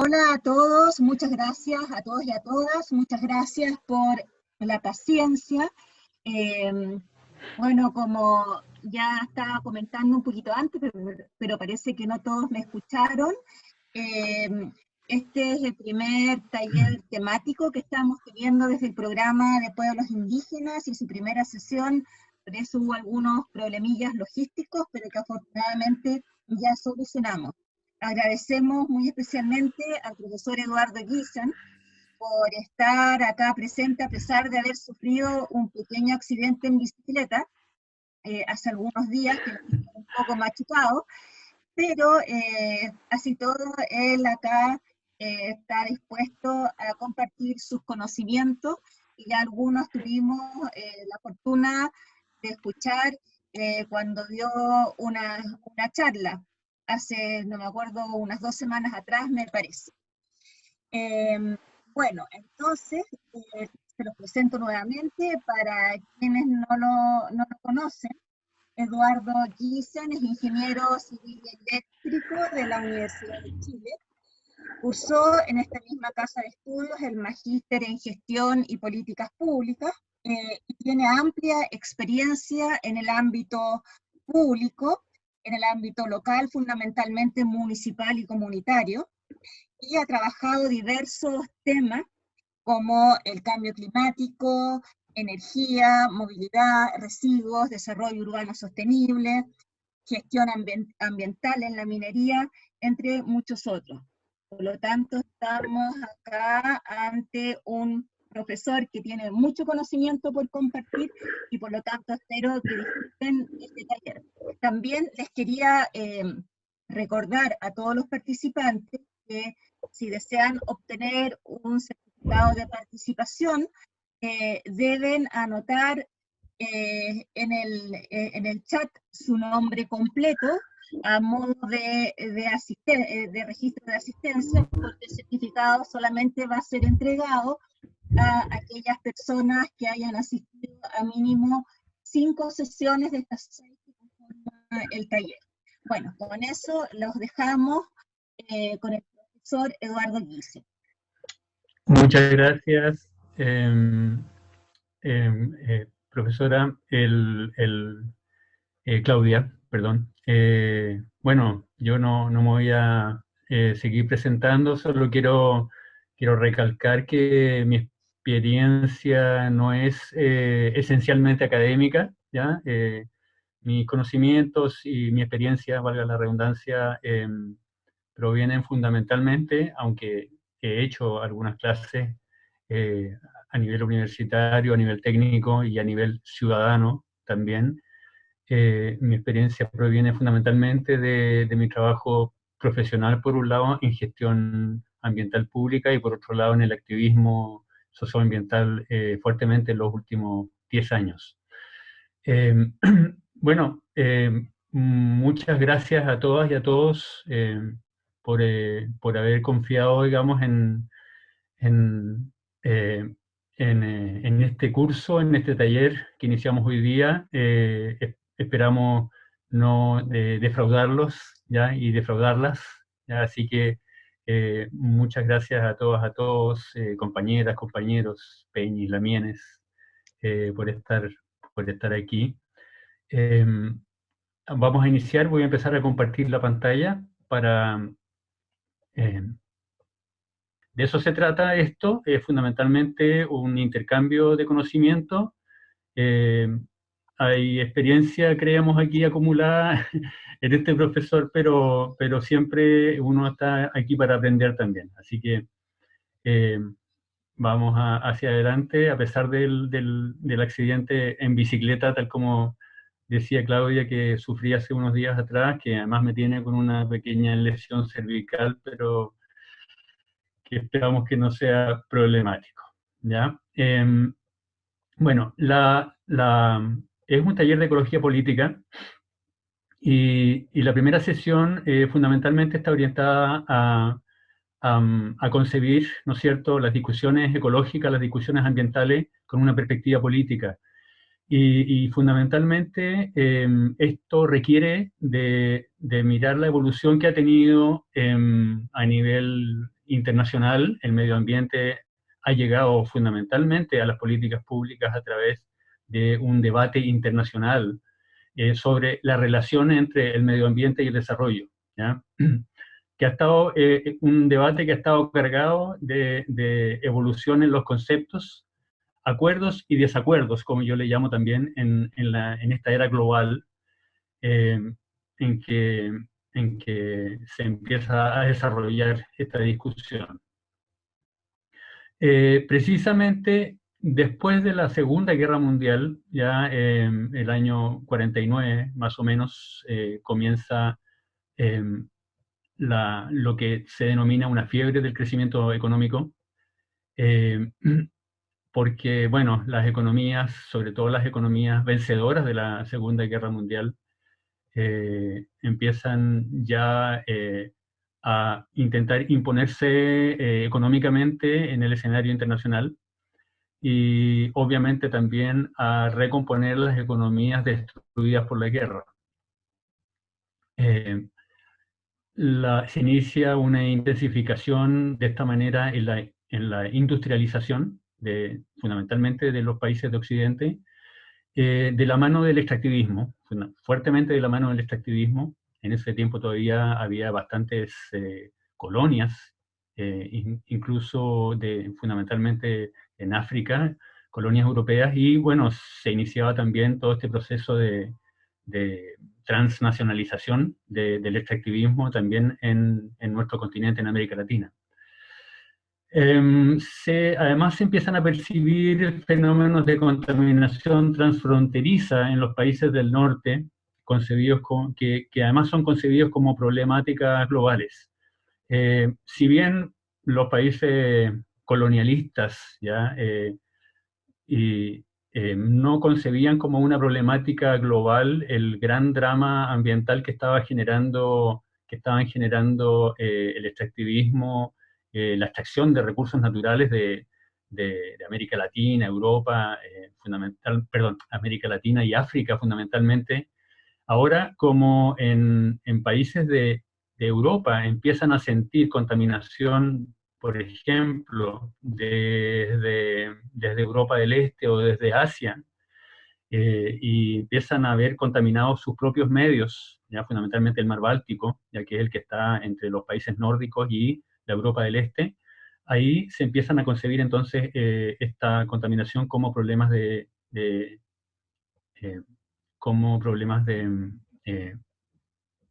Hola a todos, muchas gracias a todos y a todas, muchas gracias por la paciencia. Eh, bueno, como ya estaba comentando un poquito antes, pero parece que no todos me escucharon, eh, este es el primer taller temático que estamos teniendo desde el programa de pueblos indígenas y su primera sesión. Por eso hubo algunos problemillas logísticos, pero que afortunadamente ya solucionamos. Agradecemos muy especialmente al profesor Eduardo Guisen por estar acá presente a pesar de haber sufrido un pequeño accidente en bicicleta hace algunos días, que lo hizo un poco machucado, pero así todo él acá está dispuesto a compartir sus conocimientos y ya algunos tuvimos la fortuna de escuchar cuando dio una charla hace, no me acuerdo, unas 2 semanas atrás, me parece. Bueno, entonces, se los presento nuevamente para quienes no lo conocen. Eduardo Giesen es ingeniero civil y eléctrico de la Universidad de Chile. Cursó en esta misma casa de estudios el magíster en gestión y políticas públicas y tiene amplia experiencia en el ámbito público, en el ámbito local, fundamentalmente municipal y comunitario, y ha trabajado diversos temas como el cambio climático, energía, movilidad, residuos, desarrollo urbano sostenible, gestión ambiental en la minería, entre muchos otros. Por lo tanto, estamos acá ante un profesor que tiene mucho conocimiento por compartir y por lo tanto espero que disfruten este taller. También les quería recordar a todos los participantes que si desean obtener un certificado de participación, deben anotar en el chat su nombre completo a modo de registro de asistencia, porque el certificado solamente va a ser entregado a aquellas personas que hayan asistido a mínimo 5 sesiones de estas 6 que conforman el taller. Bueno, con eso los dejamos con el profesor Eduardo Guise. Muchas gracias, profesora Claudia, perdón. Bueno, yo no me voy a seguir presentando, solo quiero recalcar que mi experiencia no es esencialmente académica, ¿ya? Mis conocimientos y mi experiencia, valga la redundancia, provienen fundamentalmente, aunque he hecho algunas clases a nivel universitario, a nivel técnico y a nivel ciudadano también. Mi experiencia proviene fundamentalmente de mi trabajo profesional, por un lado, en gestión ambiental pública y por otro lado en el activismo socioambiental fuertemente en los últimos 10 años. Bueno, muchas gracias a todas y a todos por haber confiado, digamos, en, eh, en este curso, en este taller que iniciamos hoy día. Esperamos no defraudarlos, ¿ya? Y defraudarlas, ¿ya? Así que muchas gracias a todas, a todos, compañeras, compañeros, Peñis, Lamienes, por estar aquí. Vamos a iniciar, voy a empezar a compartir la pantalla para... de eso se trata esto, es fundamentalmente un intercambio de conocimiento. Hay experiencia, creemos aquí, acumulada en este profesor, pero siempre uno está aquí para aprender también. Así que vamos hacia adelante, a pesar del accidente en bicicleta, tal como decía Claudia, que sufrí hace unos días atrás, que además me tiene con una pequeña lesión cervical, pero que esperamos que no sea problemático, ¿ya? Bueno, es un taller de ecología política y la primera sesión fundamentalmente está orientada a concebir, ¿no es cierto?, las discusiones ecológicas, las discusiones ambientales con una perspectiva política. Y fundamentalmente esto requiere de mirar la evolución que ha tenido a nivel internacional, el medio ambiente ha llegado fundamentalmente a las políticas públicas a través de un debate internacional sobre la relación entre el medio ambiente y el desarrollo, ¿ya? Que ha estado, un debate que ha estado cargado de evolución en los conceptos, acuerdos y desacuerdos, como yo le llamo también en esta era global, eh, en, que, en que se empieza a desarrollar esta discusión. Precisamente después de la Segunda Guerra Mundial, ya el año 49 más o menos, comienza lo que se denomina una fiebre del crecimiento económico, porque, bueno, las economías, sobre todo las economías vencedoras de la Segunda Guerra Mundial, empiezan ya a intentar imponerse económicamente en el escenario internacional y obviamente también a recomponer las economías destruidas por la guerra. Se inicia una intensificación de esta manera en la industrialización, fundamentalmente de los países de Occidente, de la mano del extractivismo, fuertemente de la mano del extractivismo. En ese tiempo todavía había bastantes colonias, incluso fundamentalmente en África, colonias europeas, y bueno, se iniciaba también todo este proceso de transnacionalización del extractivismo también en nuestro continente, en América Latina. Además se empiezan a percibir fenómenos de contaminación transfronteriza en los países del norte, que además son concebidos como problemáticas globales. Si bien los países colonialistas no concebían como una problemática global el gran drama ambiental que estaban generando el extractivismo, la extracción de recursos naturales de América Latina, Europa, América Latina y África fundamentalmente. Ahora, como en países de Europa empiezan a sentir contaminación, por ejemplo, desde Europa del Este o desde Asia, y empiezan a ver contaminados sus propios medios, ya fundamentalmente el mar Báltico, ya que es el que está entre los países nórdicos y la Europa del Este, ahí se empiezan a concebir entonces esta contaminación como problemas eh, como problemas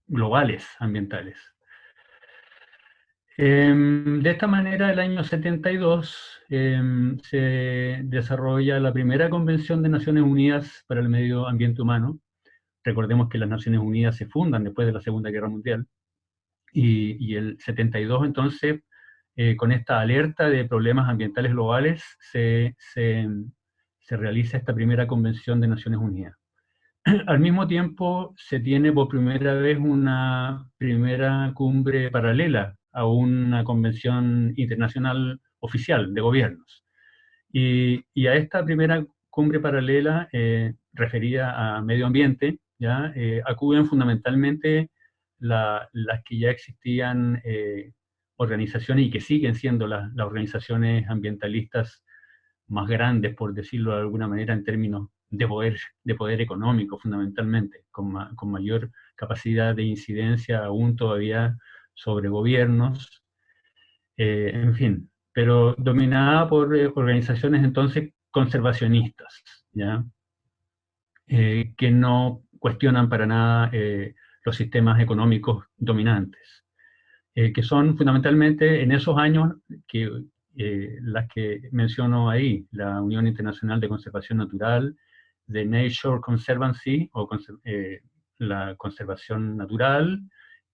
globales, ambientales. De esta manera, el año 72 se desarrolla la primera Convención de Naciones Unidas para el Medio Ambiente Humano. Recordemos que las Naciones Unidas se fundan después de la Segunda Guerra Mundial. Y el 72, entonces, con esta alerta de problemas ambientales globales, se realiza esta primera Convención de Naciones Unidas. Al mismo tiempo, se tiene por primera vez una primera cumbre paralela a una convención internacional oficial de gobiernos. Y a esta primera cumbre paralela, referida a medio ambiente, acuden fundamentalmente las que ya existían organizaciones y que siguen siendo las organizaciones ambientalistas más grandes, por decirlo de alguna manera, en términos de poder económico, fundamentalmente, con mayor capacidad de incidencia aún todavía sobre gobiernos, en fin, pero dominada por organizaciones entonces conservacionistas, ¿ya? Que no cuestionan para nada los sistemas económicos dominantes, que son fundamentalmente en esos años las que menciono ahí, la Unión Internacional de Conservación Natural, The Nature Conservancy, o la conservación natural,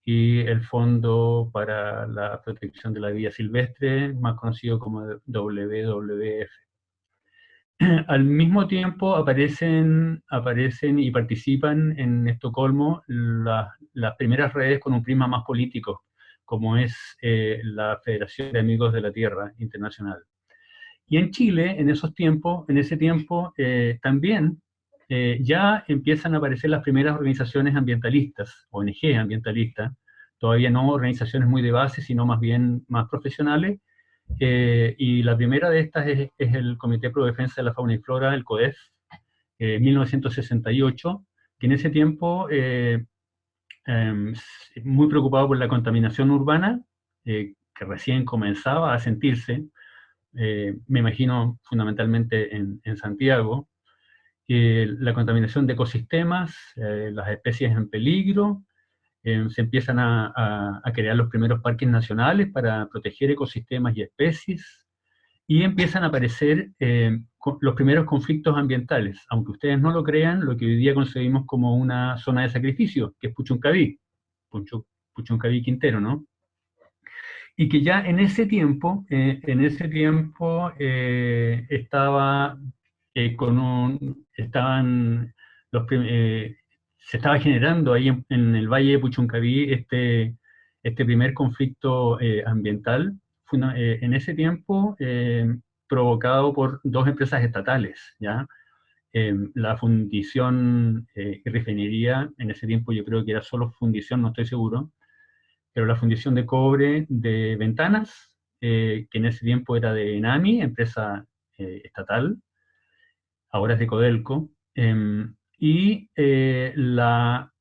y el Fondo para la Protección de la Vida Silvestre, más conocido como WWF. Al mismo tiempo aparecen y participan en Estocolmo las primeras redes con un prisma más político, como es la Federación de Amigos de la Tierra Internacional. Y en Chile, en ese tiempo, también ya empiezan a aparecer las primeras organizaciones ambientalistas, ONG ambientalistas, todavía no organizaciones muy de base, sino más bien más profesionales. Y la primera de estas es el Comité Pro Defensa de la Fauna y Flora, el CODEF, 1968, que en ese tiempo, muy preocupado por la contaminación urbana, que recién comenzaba a sentirse, me imagino fundamentalmente en Santiago, la contaminación de ecosistemas, las especies en peligro, se empiezan a crear los primeros parques nacionales para proteger ecosistemas y especies, y empiezan a aparecer los primeros conflictos ambientales, aunque ustedes no lo crean, lo que hoy día concebimos como una zona de sacrificio, que es Puchuncaví, Puchuncaví Quintero, ¿no? Y que ya estaba estaban se estaba generando ahí en el Valle de Puchuncaví este primer conflicto ambiental, en ese tiempo provocado por dos empresas estatales, ¿ya? La fundición y refinería, en ese tiempo yo creo que era solo fundición, no estoy seguro, pero la fundición de cobre de Ventanas, que en ese tiempo era de Enami, empresa estatal, ahora es de Codelco, y la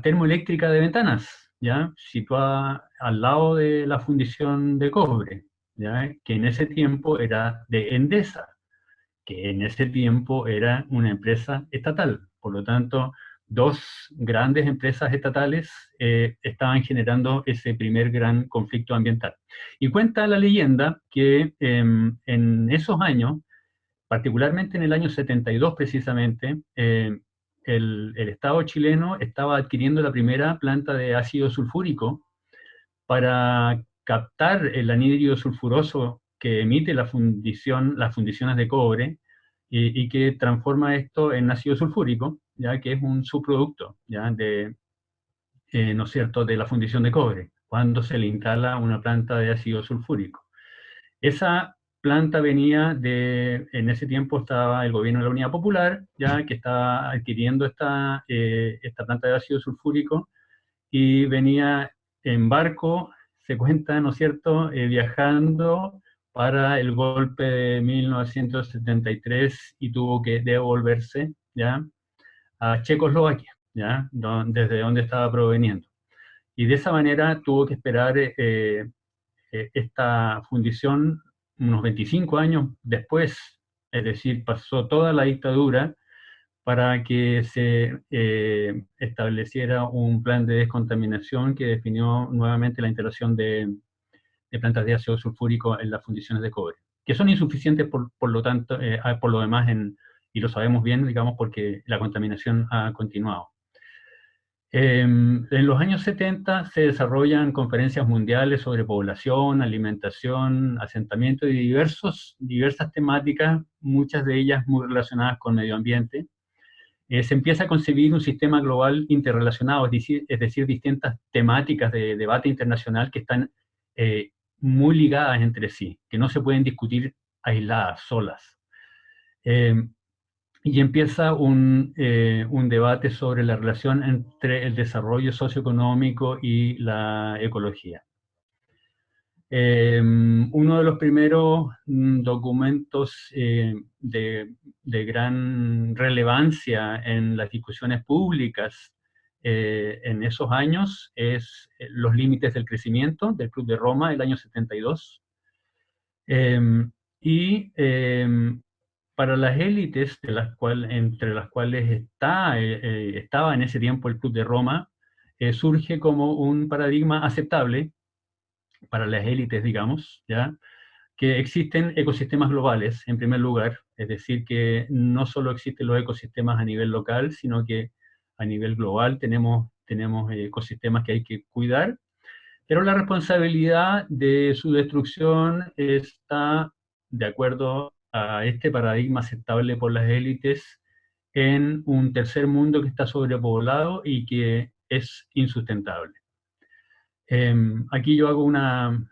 termoeléctrica de Ventanas, ¿ya? Situada al lado de la fundición de cobre, ¿ya? Que en ese tiempo era de Endesa, que en ese tiempo era una empresa estatal. Por lo tanto, dos grandes empresas estatales estaban generando ese primer gran conflicto ambiental. Y cuenta la leyenda que en esos años, particularmente en el año 72 precisamente, el Estado chileno estaba adquiriendo la primera planta de ácido sulfúrico para captar el anhídrido sulfuroso que emite las fundiciones de cobre y que transforma esto en ácido sulfúrico, ya que es un subproducto, ya de, ¿no es cierto?, de la fundición de cobre, cuando se le instala una planta de ácido sulfúrico. Esa planta venía en ese tiempo estaba el gobierno de la Unidad Popular, ya que estaba adquiriendo esta planta de ácido sulfúrico, y venía en barco, se cuenta, ¿no es cierto?, viajando para el golpe de 1973 y tuvo que devolverse, ¿ya?, a Checoslovaquia, ¿ya?, desde donde estaba proveniendo. Y de esa manera tuvo que esperar esta fundición unos 25 años después, es decir, pasó toda la dictadura para que se estableciera un plan de descontaminación que definió nuevamente la instalación de plantas de ácido sulfúrico en las fundiciones de cobre, que son insuficientes por lo tanto, por lo demás, y lo sabemos bien, digamos, porque la contaminación ha continuado. En los años 70 se desarrollan conferencias mundiales sobre población, alimentación, asentamiento y diversas temáticas, muchas de ellas muy relacionadas con medio ambiente. Se empieza a concebir un sistema global interrelacionado, es decir, distintas temáticas de debate internacional que están muy ligadas entre sí, que no se pueden discutir aisladas, solas. Y empieza un debate sobre la relación entre el desarrollo socioeconómico y la ecología. Uno de los primeros documentos de gran relevancia en las discusiones públicas en esos años es Los límites del crecimiento, del Club de Roma, del año 72. Para las élites, entre las cuales estaba en ese tiempo el Club de Roma, surge como un paradigma aceptable para las élites, digamos, ¿ya?, que existen ecosistemas globales, en primer lugar, es decir, que no solo existen los ecosistemas a nivel local, sino que a nivel global tenemos ecosistemas que hay que cuidar, pero la responsabilidad de su destrucción está, de acuerdo a este paradigma aceptable por las élites, en un tercer mundo que está sobrepoblado y que es insustentable. Aquí yo hago una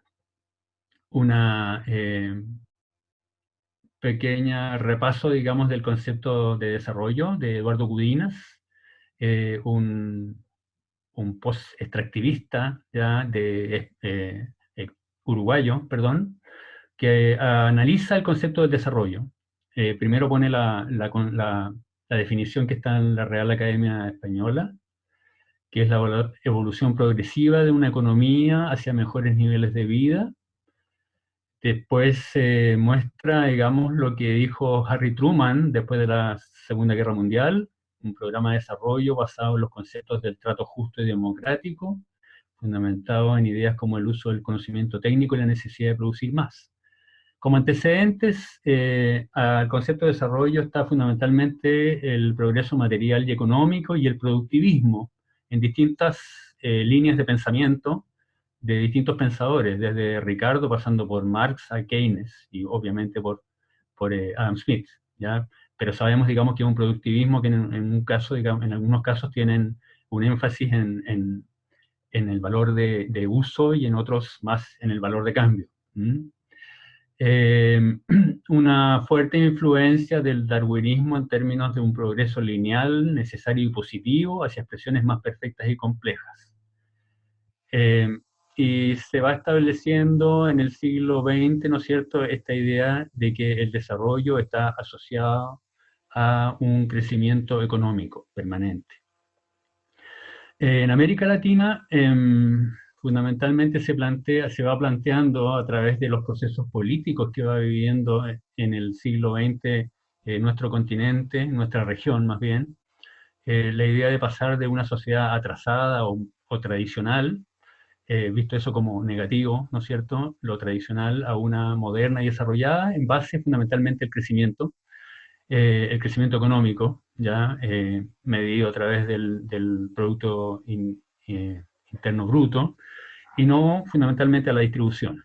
pequeña repaso, digamos, del concepto de desarrollo de Eduardo Cudinaz, un un post-extractivista ya uruguayo, perdón, que analiza el concepto del desarrollo. Primero pone la definición que está en la Real Academia Española, que es la evolución progresiva de una economía hacia mejores niveles de vida. Después se muestra, digamos, lo que dijo Harry Truman después de la Segunda Guerra Mundial, un programa de desarrollo basado en los conceptos del trato justo y democrático, fundamentado en ideas como el uso del conocimiento técnico y la necesidad de producir más. Como antecedentes al concepto de desarrollo está fundamentalmente el progreso material y económico y el productivismo en distintas líneas de pensamiento de distintos pensadores, desde Ricardo pasando por Marx a Keynes y obviamente por Adam Smith, ¿ya? Pero sabemos, digamos, que es un productivismo que en un caso, digamos, en algunos casos tienen un énfasis en el valor de uso y en otros más en el valor de cambio. Una fuerte influencia del darwinismo en términos de un progreso lineal, necesario y positivo hacia expresiones más perfectas y complejas. Y se va estableciendo en el siglo XX, ¿no es cierto?, esta idea de que el desarrollo está asociado a un crecimiento económico permanente. En América Latina, fundamentalmente se va planteando a través de los procesos políticos que va viviendo en el siglo XX nuestro continente, nuestra región más bien, la idea de pasar de una sociedad atrasada o tradicional, visto eso como negativo, ¿no es cierto?, lo tradicional a una moderna y desarrollada en base fundamentalmente al crecimiento, el crecimiento económico, ya medido a través del Producto Interno Bruto, y no fundamentalmente a la distribución.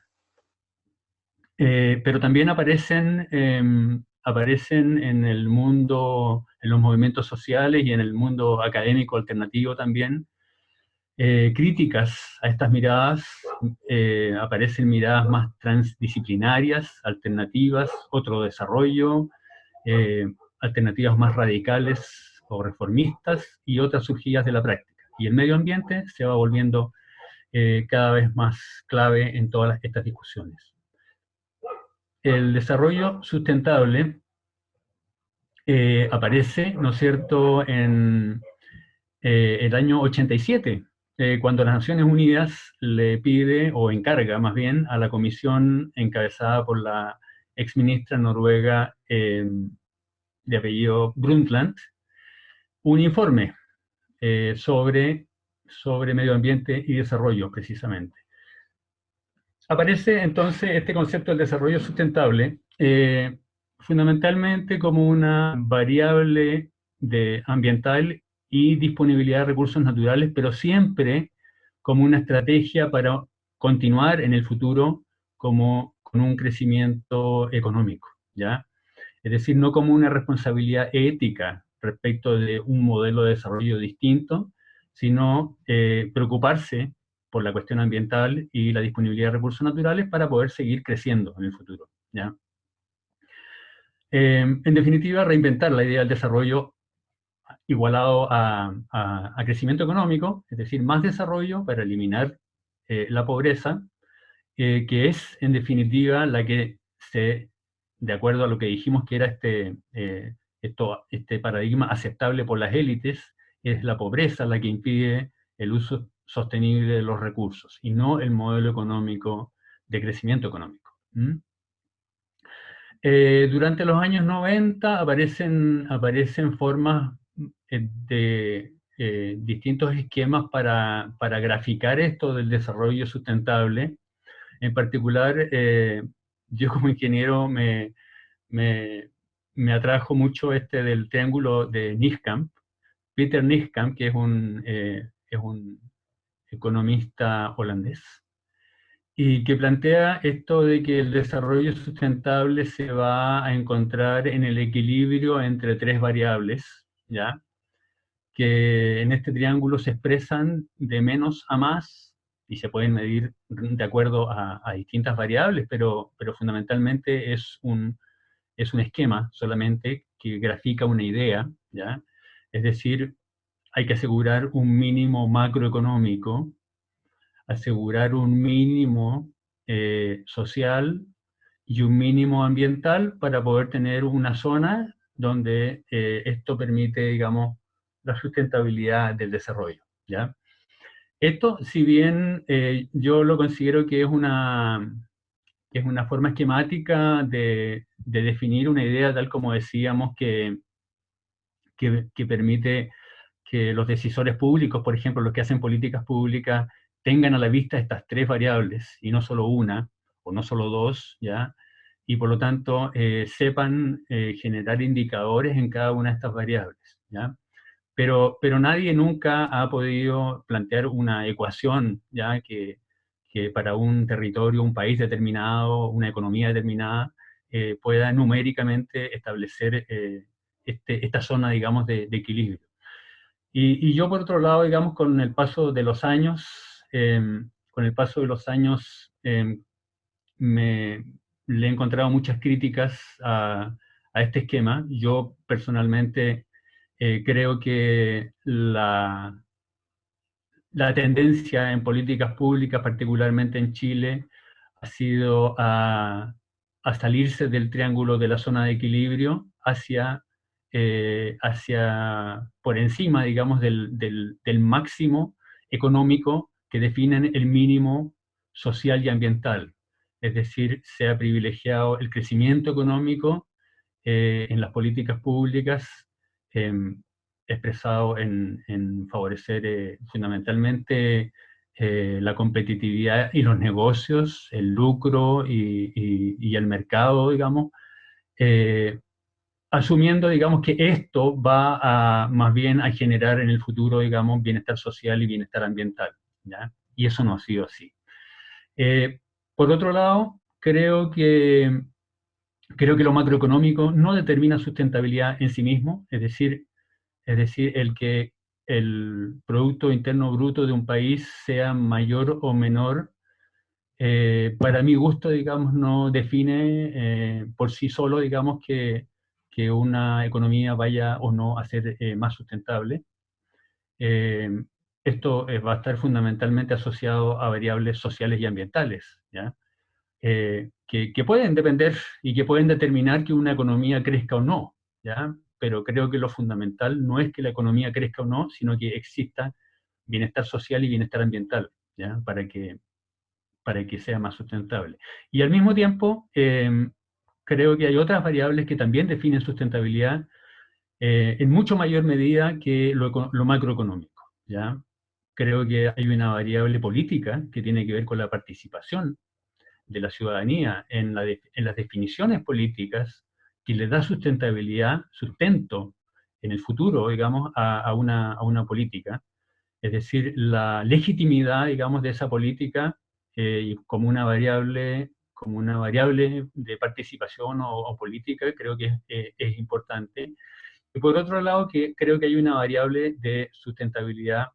Pero también aparecen en el mundo, en los movimientos sociales y en el mundo académico alternativo también, críticas a estas miradas, aparecen miradas más transdisciplinarias, alternativas, otro desarrollo, alternativas más radicales o reformistas y otras surgidas de la práctica. Y el medio ambiente se va volviendo cada vez más clave en todas estas discusiones. El desarrollo sustentable aparece, ¿no es cierto?, en el año 87, cuando las Naciones Unidas le pide, o encarga más bien, a la comisión encabezada por la exministra noruega de apellido Brundtland, un informe sobre medio ambiente y desarrollo, precisamente. Aparece entonces este concepto del desarrollo sustentable fundamentalmente como una variable ambiental y disponibilidad de recursos naturales, pero siempre como una estrategia para continuar en el futuro con un crecimiento económico, ¿ya? Es decir, no como una responsabilidad ética respecto de un modelo de desarrollo distinto, sino preocuparse por la cuestión ambiental y la disponibilidad de recursos naturales para poder seguir creciendo en el futuro, ¿ya? En definitiva, reinventar la idea del desarrollo igualado a crecimiento económico, es decir, más desarrollo para eliminar la pobreza, que es, en definitiva, la que de acuerdo a lo que dijimos que era este paradigma aceptable por las élites, es la pobreza la que impide el uso sostenible de los recursos, y no el modelo económico de crecimiento económico. Durante los años 90 aparecen formas de distintos esquemas para graficar esto del desarrollo sustentable. En particular, yo como ingeniero me atrajo mucho del triángulo de Niskamp, Peter Niskamp, que es un economista holandés, y que plantea esto de que el desarrollo sustentable se va a encontrar en el equilibrio entre tres variables, ¿ya?, que en este triángulo se expresan de menos a más y se pueden medir de acuerdo a distintas variables, pero fundamentalmente es un esquema solamente que grafica una idea, ¿ya? Es decir, hay que asegurar un mínimo macroeconómico, asegurar un mínimo social y un mínimo ambiental para poder tener una zona donde esto permite, digamos, la sustentabilidad del desarrollo, ¿ya? Esto, si bien yo lo considero que es una forma esquemática de definir una idea, tal como decíamos, que permite que los decisores públicos, por ejemplo, los que hacen políticas públicas, tengan a la vista estas tres variables, y no solo una, o no solo dos, ¿ya? Y por lo tanto sepan generar indicadores en cada una de estas variables, ¿ya? Pero nadie nunca ha podido plantear una ecuación, ¿ya? Que para un territorio, un país determinado, una economía determinada, pueda numéricamente establecer esta zona, digamos, de equilibrio. Y yo, por otro lado, digamos, con el paso de los años, me, le he encontrado muchas críticas a este esquema. Yo personalmente creo que la tendencia en políticas públicas, particularmente en Chile, ha sido a salirse del triángulo de la zona de equilibrio hacia por encima, digamos, del máximo económico que definen el mínimo social y ambiental. Es decir, se ha privilegiado el crecimiento económico en las políticas públicas, em, expresado en favorecer fundamentalmente la competitividad y los negocios, el lucro y el mercado, digamos, eh, asumiendo, digamos, que esto va más bien a generar en el futuro, digamos, bienestar social y bienestar ambiental, ¿ya? Y eso no ha sido así. Por otro lado, creo que lo macroeconómico no determina sustentabilidad en sí mismo, es decir, el que el Producto Interno Bruto de un país sea mayor o menor, para mi gusto, digamos, no define por sí solo, digamos, que una economía vaya o no a ser más sustentable. Eh, Esto va a estar fundamentalmente asociado a variables sociales y ambientales, ¿ya? Que pueden depender y que pueden determinar que una economía crezca o no, ¿ya? Pero creo que lo fundamental no es que la economía crezca o no, sino que exista bienestar social y bienestar ambiental, ¿ya? Para que sea más sustentable. Y al mismo tiempo, creo que hay otras variables que también definen sustentabilidad en mucho mayor medida que lo macroeconómico, ¿ya? Creo que hay una variable política que tiene que ver con la participación de la ciudadanía en las definiciones políticas que le da sustentabilidad, sustento en el futuro, digamos, a una política. Es decir, la legitimidad, digamos, de esa política como una variable de participación o política, creo que es importante. Y por otro lado, que creo que hay una variable de sustentabilidad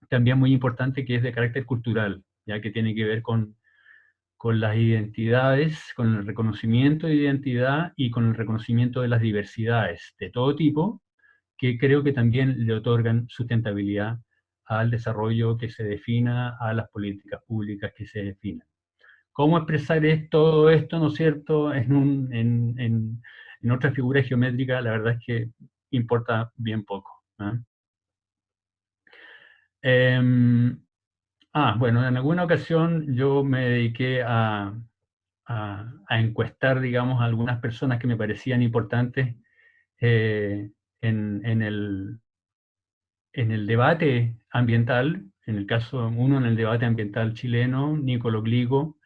también muy importante que es de carácter cultural, ya que tiene que ver con las identidades, con el reconocimiento de identidad y con el reconocimiento de las diversidades de todo tipo, que creo que también le otorgan sustentabilidad al desarrollo que se defina, a las políticas públicas que se definan. ¿Cómo expresar todo esto, no es cierto, en otra figura geométrica? La verdad es que importa bien poco, ¿no? Bueno, en alguna ocasión yo me dediqué a encuestar, digamos, a algunas personas que me parecían importantes eh, en en el debate ambiental, en el caso uno en el debate ambiental chileno, Nicolo Gligo,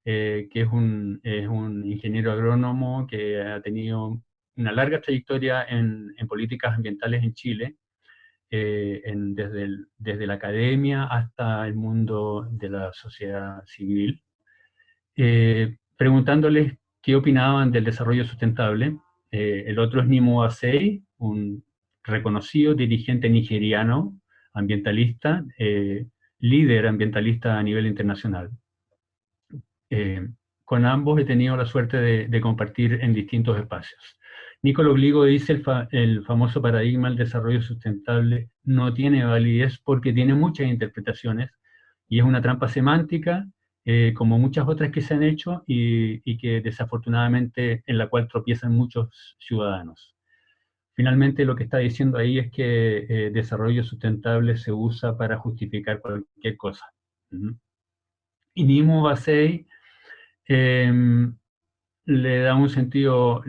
que es un ingeniero agrónomo que ha tenido una larga trayectoria en políticas ambientales en Chile, desde la academia hasta el mundo de la sociedad civil, preguntándoles qué opinaban del desarrollo sustentable. El otro es Nimo Asei, un reconocido dirigente nigeriano, ambientalista, líder ambientalista a nivel internacional. Con ambos he tenido la suerte de compartir en distintos espacios. Nicolò Gligo dice el famoso paradigma del desarrollo sustentable no tiene validez porque tiene muchas interpretaciones y es una trampa semántica, como muchas otras que se han hecho y que desafortunadamente en la cual tropiezan muchos ciudadanos. Finalmente lo que está diciendo ahí es que desarrollo sustentable se usa para justificar cualquier cosa. Y Nimo Basei le da un sentido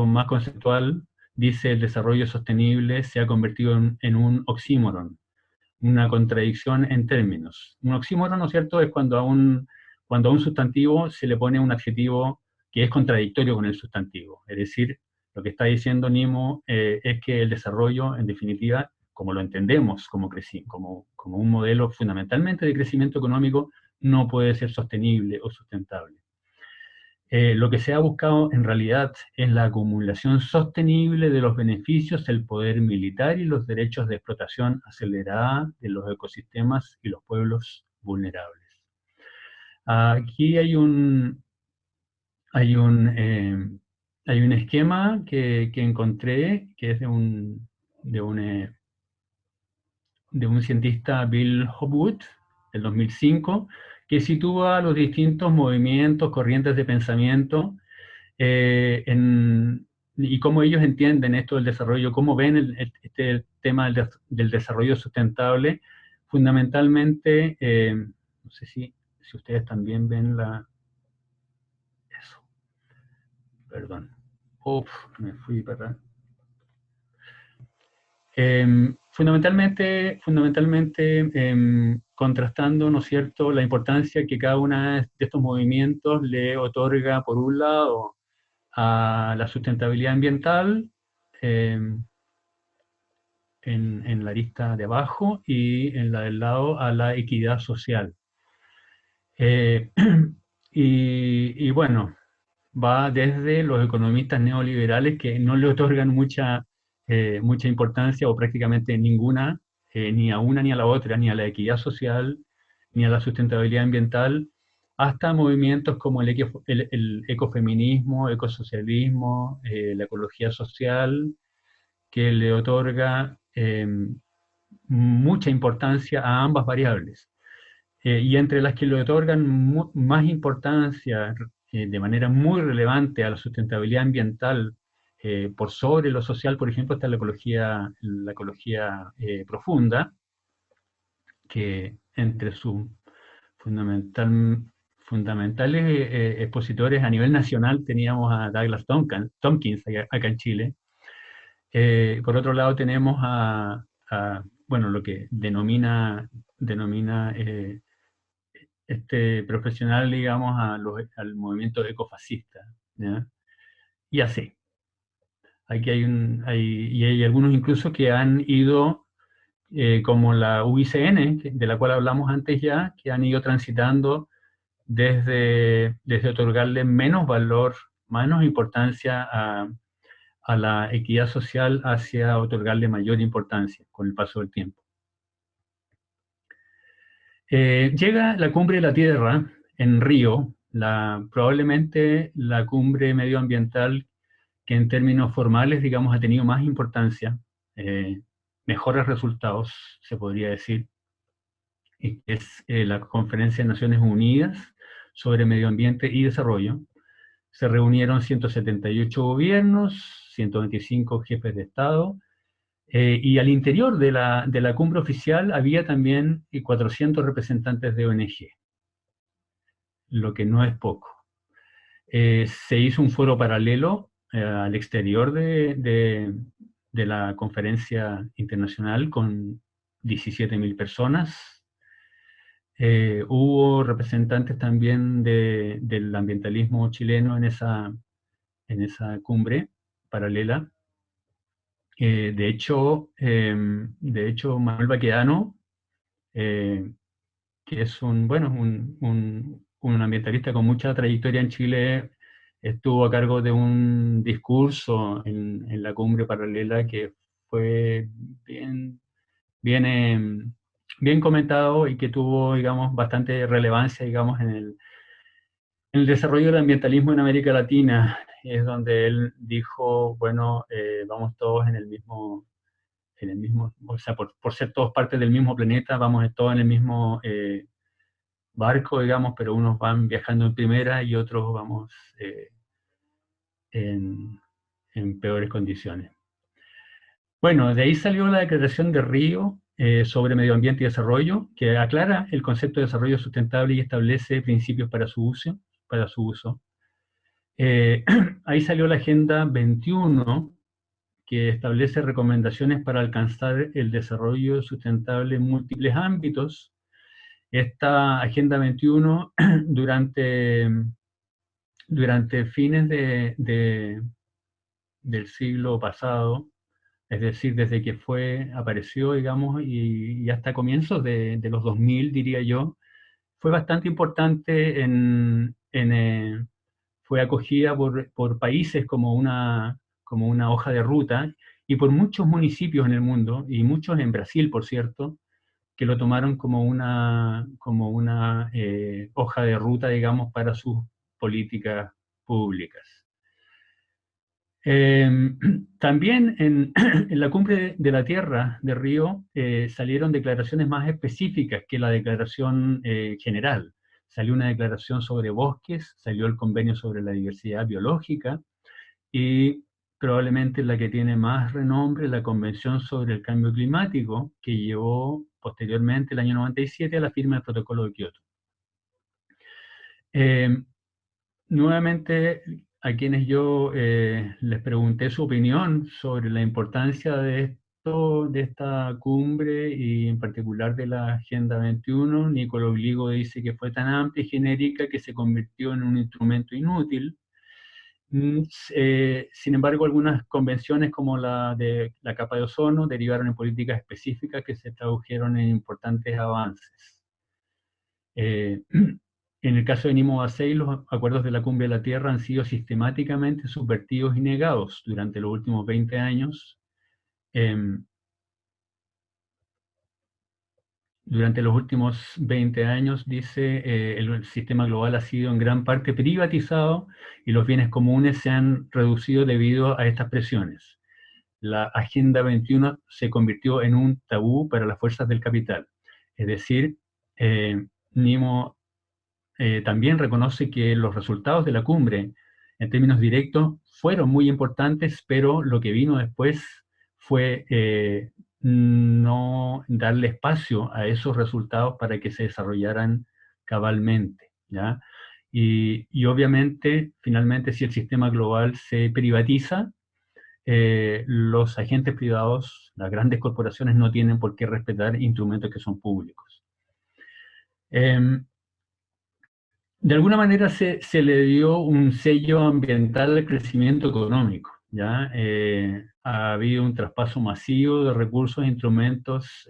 más conceptual, dice el desarrollo sostenible se ha convertido en un oxímoron, una contradicción en términos. Un oxímoron, ¿no es cierto?, es cuando a un sustantivo se le pone un adjetivo que es contradictorio con el sustantivo. Es decir, lo que está diciendo Nimo es que el desarrollo, en definitiva, como lo entendemos como un modelo fundamentalmente de crecimiento económico, no puede ser sostenible o sustentable. Lo que se ha buscado en realidad es la acumulación sostenible de los beneficios, el poder militar y los derechos de explotación acelerada de los ecosistemas y los pueblos vulnerables. Aquí hay un, eh, hay un esquema que encontré, que es de un cientista, Bill Hopwood, del 2005, que sitúa los distintos movimientos, corrientes de pensamiento y cómo ellos entienden esto del desarrollo, cómo ven este tema del desarrollo sustentable, fundamentalmente, no sé si ustedes también ven eso, perdón, me fui para... contrastando, ¿no es cierto?, la importancia que cada uno de estos movimientos le otorga, por un lado, a la sustentabilidad ambiental, eh, en la lista de abajo, y en la del lado a la equidad social. Eh, y bueno, va desde los economistas neoliberales que no le otorgan mucha importancia o prácticamente ninguna, ni a una ni a la otra, ni a la equidad social, ni a la sustentabilidad ambiental, hasta movimientos como el ecofeminismo, ecosocialismo, la ecología social, que le otorga mucha importancia a ambas variables. Y entre las que le otorgan más importancia de manera muy relevante a la sustentabilidad ambiental por sobre lo social, por ejemplo, está la ecología profunda, que entre sus fundamentales expositores a nivel nacional teníamos a Douglas Tompkins acá en Chile. Por otro lado tenemos bueno, lo que denomina este profesional, digamos, al movimiento ecofascista, ¿ya? Y así. Aquí y hay algunos incluso que han ido, como la UICN, de la cual hablamos antes ya, que han ido transitando desde otorgarle menos valor, menos importancia a la equidad social hacia otorgarle mayor importancia con el paso del tiempo. Llega la cumbre de la Tierra en Río, probablemente la cumbre medioambiental que en términos formales, digamos, ha tenido más importancia, mejores resultados, se podría decir, y es la Conferencia de Naciones Unidas sobre Medio Ambiente y Desarrollo. Se reunieron 178 gobiernos, 125 jefes de Estado, y al interior de la cumbre oficial había también 400 representantes de ONG, lo que no es poco. Se hizo un foro paralelo al exterior de la conferencia internacional con 17.000 personas. Hubo representantes también del ambientalismo chileno en esa cumbre paralela. De hecho, Manuel Baquedano, que es un ambientalista con mucha trayectoria en Chile, estuvo a cargo de un discurso en la cumbre paralela que fue bien, bien comentado y que tuvo, digamos, bastante relevancia, digamos, En el desarrollo del ambientalismo en América Latina es donde él dijo, bueno, vamos todos en el mismo, o sea, por ser todos parte del mismo planeta, vamos todos en el mismo barco, digamos, pero unos van viajando en primera y otros vamos en, en peores condiciones. Bueno, de ahí salió la Declaración de Río sobre Medio Ambiente y Desarrollo, que aclara el concepto de desarrollo sustentable y establece principios para su uso. Para su uso. Ahí salió la Agenda 21, que establece recomendaciones para alcanzar el desarrollo sustentable en múltiples ámbitos. Esta Agenda 21, durante fines del siglo pasado, es decir, desde que apareció, digamos, y hasta comienzos de los 2000, diría yo, fue bastante importante fue acogida por países como una hoja de ruta y por muchos municipios en el mundo, y muchos en Brasil, por cierto, que lo tomaron como una hoja de ruta, digamos, para sus políticas públicas. También en la Cumbre de la Tierra de Río salieron declaraciones más específicas que la declaración general. Salió una declaración sobre bosques, salió el convenio sobre la diversidad biológica y probablemente la que tiene más renombre, la Convención sobre el Cambio Climático, que llevó posteriormente, el año 97, a la firma del Protocolo de Kioto. Nuevamente, a quienes yo les pregunté su opinión sobre la importancia de esta cumbre y en particular de la Agenda 21, Nicolò Gligo dice que fue tan amplia y genérica que se convirtió en un instrumento inútil. Sin embargo, algunas convenciones como la de la capa de ozono derivaron en políticas específicas que se tradujeron en importantes avances. En el caso de Nimo A6, los acuerdos de la Cumbre de la Tierra han sido sistemáticamente subvertidos y negados durante los últimos 20 años. Durante los últimos 20 años, dice, el sistema global ha sido en gran parte privatizado y los bienes comunes se han reducido debido a estas presiones. La Agenda 21 se convirtió en un tabú para las fuerzas del capital. Es decir, Nimo también reconoce que los resultados de la cumbre, en términos directos, fueron muy importantes, pero lo que vino después fue no darle espacio a esos resultados para que se desarrollaran cabalmente, ¿ya? Y obviamente, finalmente, si el sistema global se privatiza, los agentes privados, las grandes corporaciones, no tienen por qué respetar instrumentos que son públicos. De alguna manera se le dio un sello ambiental al crecimiento económico, ¿ya? Ha habido un traspaso masivo de recursos e instrumentos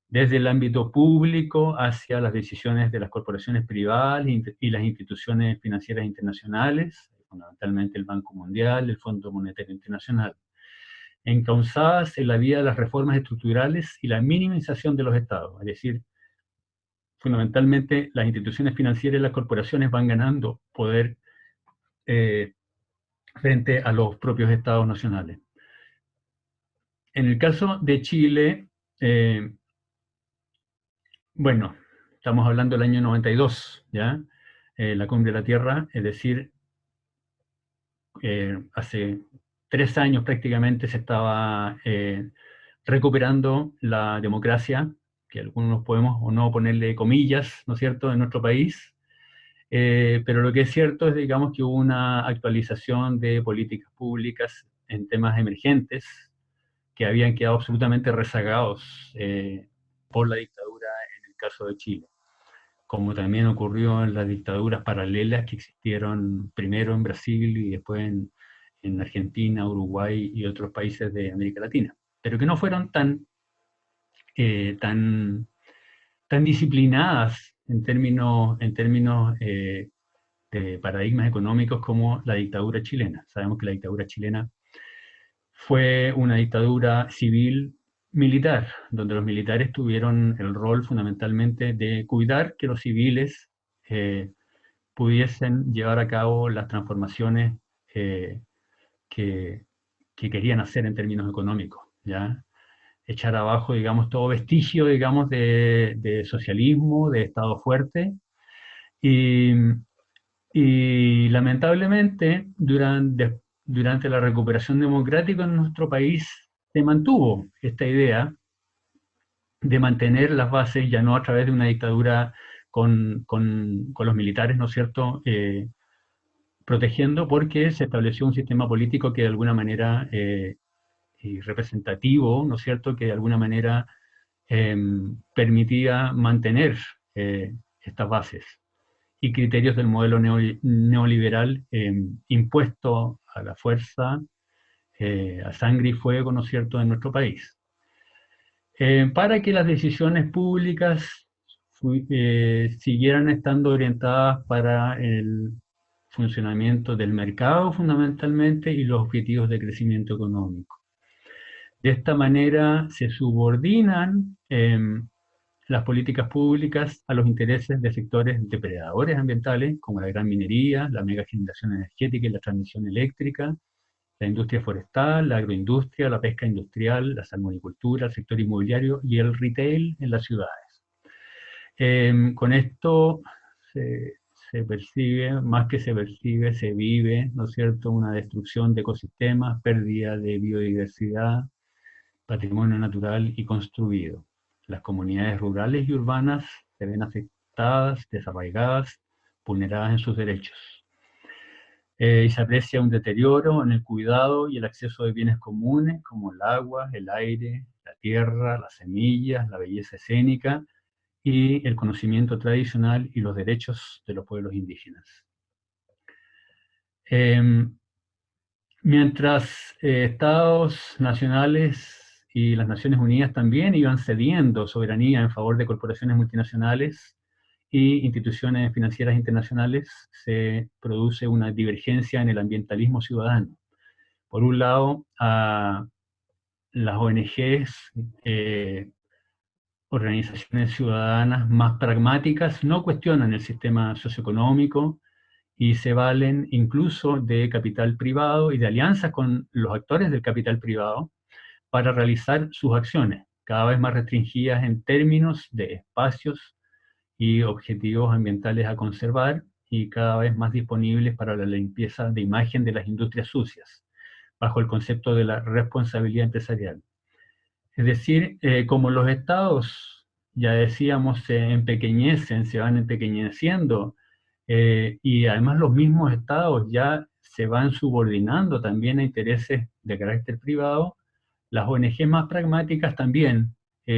desde el ámbito público hacia las decisiones de las corporaciones privadas y las instituciones financieras internacionales, fundamentalmente el Banco Mundial, el Fondo Monetario Internacional, encauzadas en la vía de las reformas estructurales y la minimización de los estados, es decir, fundamentalmente las instituciones financieras y las corporaciones van ganando poder frente a los propios estados nacionales. En el caso de Chile, bueno, estamos hablando del año 92, ¿ya? La Cumbre de la Tierra, es decir, hace 3 años prácticamente se estaba recuperando la democracia, que algunos podemos o no ponerle comillas, ¿no es cierto?, en nuestro país. Pero lo que es cierto es, digamos, que hubo una actualización de políticas públicas en temas emergentes que habían quedado absolutamente rezagados por la dictadura en el caso de Chile, como también ocurrió en las dictaduras paralelas que existieron primero en Brasil y después en Argentina, Uruguay y otros países de América Latina, pero que no fueron tan disciplinadas en términos de paradigmas económicos como la dictadura chilena. Sabemos que la dictadura chilena fue una dictadura civil militar, donde los militares tuvieron el rol fundamentalmente de cuidar que los civiles pudiesen llevar a cabo las transformaciones que, que querían hacer en términos económicos, ¿ya? Echar abajo, digamos, todo vestigio, digamos, de socialismo, de Estado fuerte, y, y lamentablemente durante la recuperación democrática en nuestro país se mantuvo esta idea de mantener las bases, ya no a través de una dictadura con los militares, ¿no es cierto?, protegiendo, porque se estableció un sistema político que de alguna manera y representativo, ¿no es cierto?, que de alguna manera permitía mantener estas bases y criterios del modelo neoliberal impuesto a la fuerza, a sangre y fuego, ¿no es cierto?, en nuestro país. Para que las decisiones públicas siguieran estando orientadas para el funcionamiento del mercado fundamentalmente y los objetivos de crecimiento económico. De esta manera se subordinan las políticas públicas a los intereses de sectores depredadores ambientales, como la gran minería, la mega generación energética y la transmisión eléctrica, la industria forestal, la agroindustria, la pesca industrial, la salmonicultura, el sector inmobiliario y el retail en las ciudades. Con esto se percibe, más que se percibe, se vive, ¿no es cierto?, una destrucción de ecosistemas, pérdida de biodiversidad, patrimonio natural y construido. Las comunidades rurales y urbanas se ven afectadas, desarraigadas, vulneradas en sus derechos. Y se aprecia un deterioro en el cuidado y el acceso de bienes comunes como el agua, el aire, la tierra, las semillas, la belleza escénica y el conocimiento tradicional y los derechos de los pueblos indígenas. Mientras estados nacionales y las Naciones Unidas también iban cediendo soberanía en favor de corporaciones multinacionales y instituciones financieras internacionales, se produce una divergencia en el ambientalismo ciudadano. Por un lado, las ONGs, organizaciones ciudadanas más pragmáticas, no cuestionan el sistema socioeconómico y se valen incluso de capital privado y de alianzas con los actores del capital privado para realizar sus acciones, cada vez más restringidas en términos de espacios y objetivos ambientales a conservar y cada vez más disponibles para la limpieza de imagen de las industrias sucias, bajo el concepto de la responsabilidad empresarial. Es decir, como los estados, ya decíamos, se empequeñecen, se van empequeñeciendo, y además los mismos estados ya se van subordinando también a intereses de carácter privado, las ONG más pragmáticas también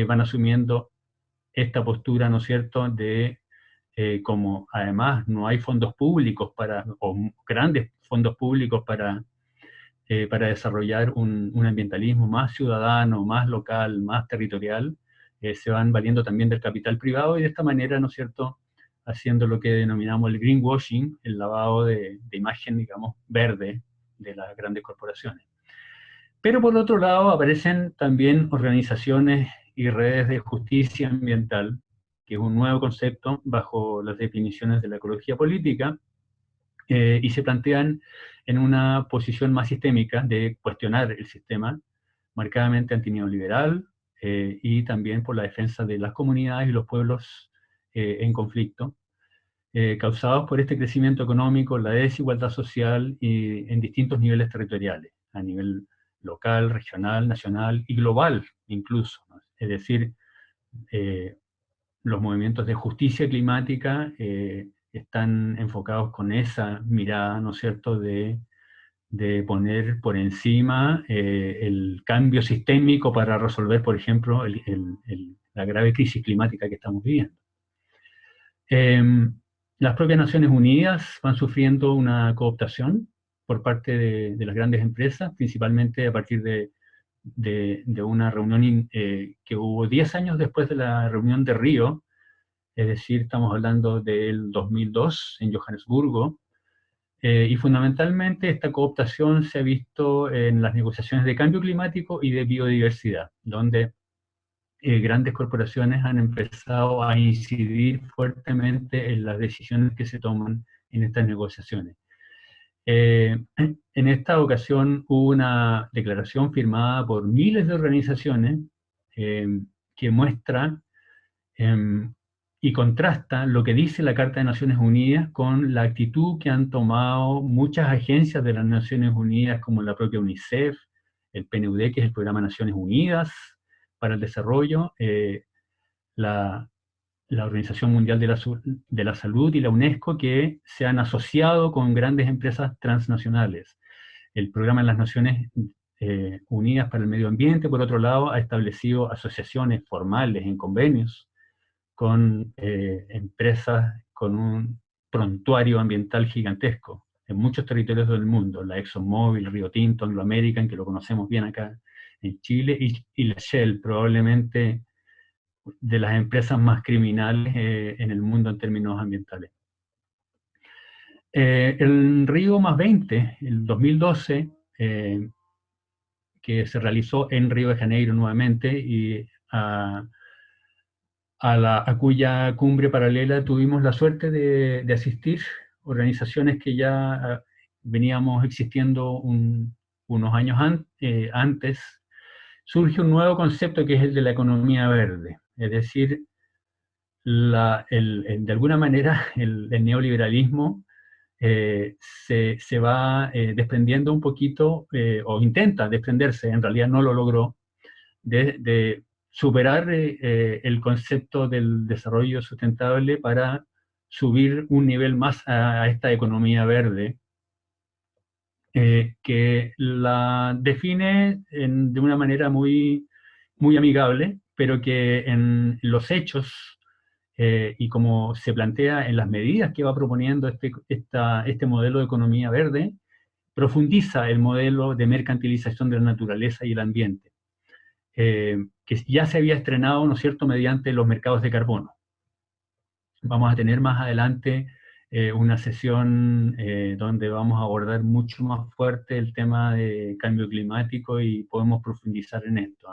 van asumiendo esta postura, ¿no es cierto?, de como además no hay fondos públicos o grandes fondos públicos para desarrollar un ambientalismo más ciudadano, más local, más territorial, se van valiendo también del capital privado y de esta manera, ¿no es cierto?, haciendo lo que denominamos el greenwashing, el lavado de imagen, digamos, verde de las grandes corporaciones. Pero por otro lado aparecen también organizaciones y redes de justicia ambiental, que es un nuevo concepto bajo las definiciones de la ecología política, y se plantean en una posición más sistémica de cuestionar el sistema, marcadamente antineoliberal, y también por la defensa de las comunidades y los pueblos en conflicto, causados por este crecimiento económico, la desigualdad social y en distintos niveles territoriales, a nivel local, regional, nacional y global incluso, ¿no? Es decir, los movimientos de justicia climática están enfocados con esa mirada, ¿no es cierto?, de poner por encima el cambio sistémico para resolver, por ejemplo, la grave crisis climática que estamos viviendo. Las propias Naciones Unidas van sufriendo una cooptación por parte de las grandes empresas, principalmente a partir de una reunión que hubo 10 años después de la reunión de Río, es decir, estamos hablando del 2002 en Johannesburgo, y fundamentalmente esta cooptación se ha visto en las negociaciones de cambio climático y de biodiversidad, donde grandes corporaciones han empezado a incidir fuertemente en las decisiones que se toman en estas negociaciones. En esta ocasión hubo una declaración firmada por miles de organizaciones que muestra y contrasta lo que dice la Carta de Naciones Unidas con la actitud que han tomado muchas agencias de las Naciones Unidas, como la propia UNICEF, el PNUD, que es el Programa de Naciones Unidas para el Desarrollo, la Organización Mundial de la Salud y la UNESCO, que se han asociado con grandes empresas transnacionales. El Programa de las Naciones Unidas para el Medio Ambiente, por otro lado, ha establecido asociaciones formales en convenios con empresas con un prontuario ambiental gigantesco en muchos territorios del mundo, la ExxonMobil, Rio Tinto, Anglo American, que lo conocemos bien acá en Chile, y la Shell, probablemente de las empresas más criminales en el mundo en términos ambientales. El Río +20, el 2012, que se realizó en Río de Janeiro nuevamente, y a cuya cumbre paralela tuvimos la suerte de asistir, organizaciones que ya veníamos existiendo unos años antes. Surge un nuevo concepto que es el de la economía verde, es decir, de alguna manera el neoliberalismo se va desprendiendo un poquito, o intenta desprenderse, en realidad no lo logró, de superar el concepto del desarrollo sustentable para subir un nivel más a esta economía verde, que la define de una manera muy, muy amigable, pero que en los hechos y como se plantea en las medidas que va proponiendo este modelo de economía verde, profundiza el modelo de mercantilización de la naturaleza y el ambiente, que ya se había estrenado, ¿no es cierto?, mediante los mercados de carbono. Vamos a tener más adelante una sesión donde vamos a abordar mucho más fuerte el tema de cambio climático y podemos profundizar en esto,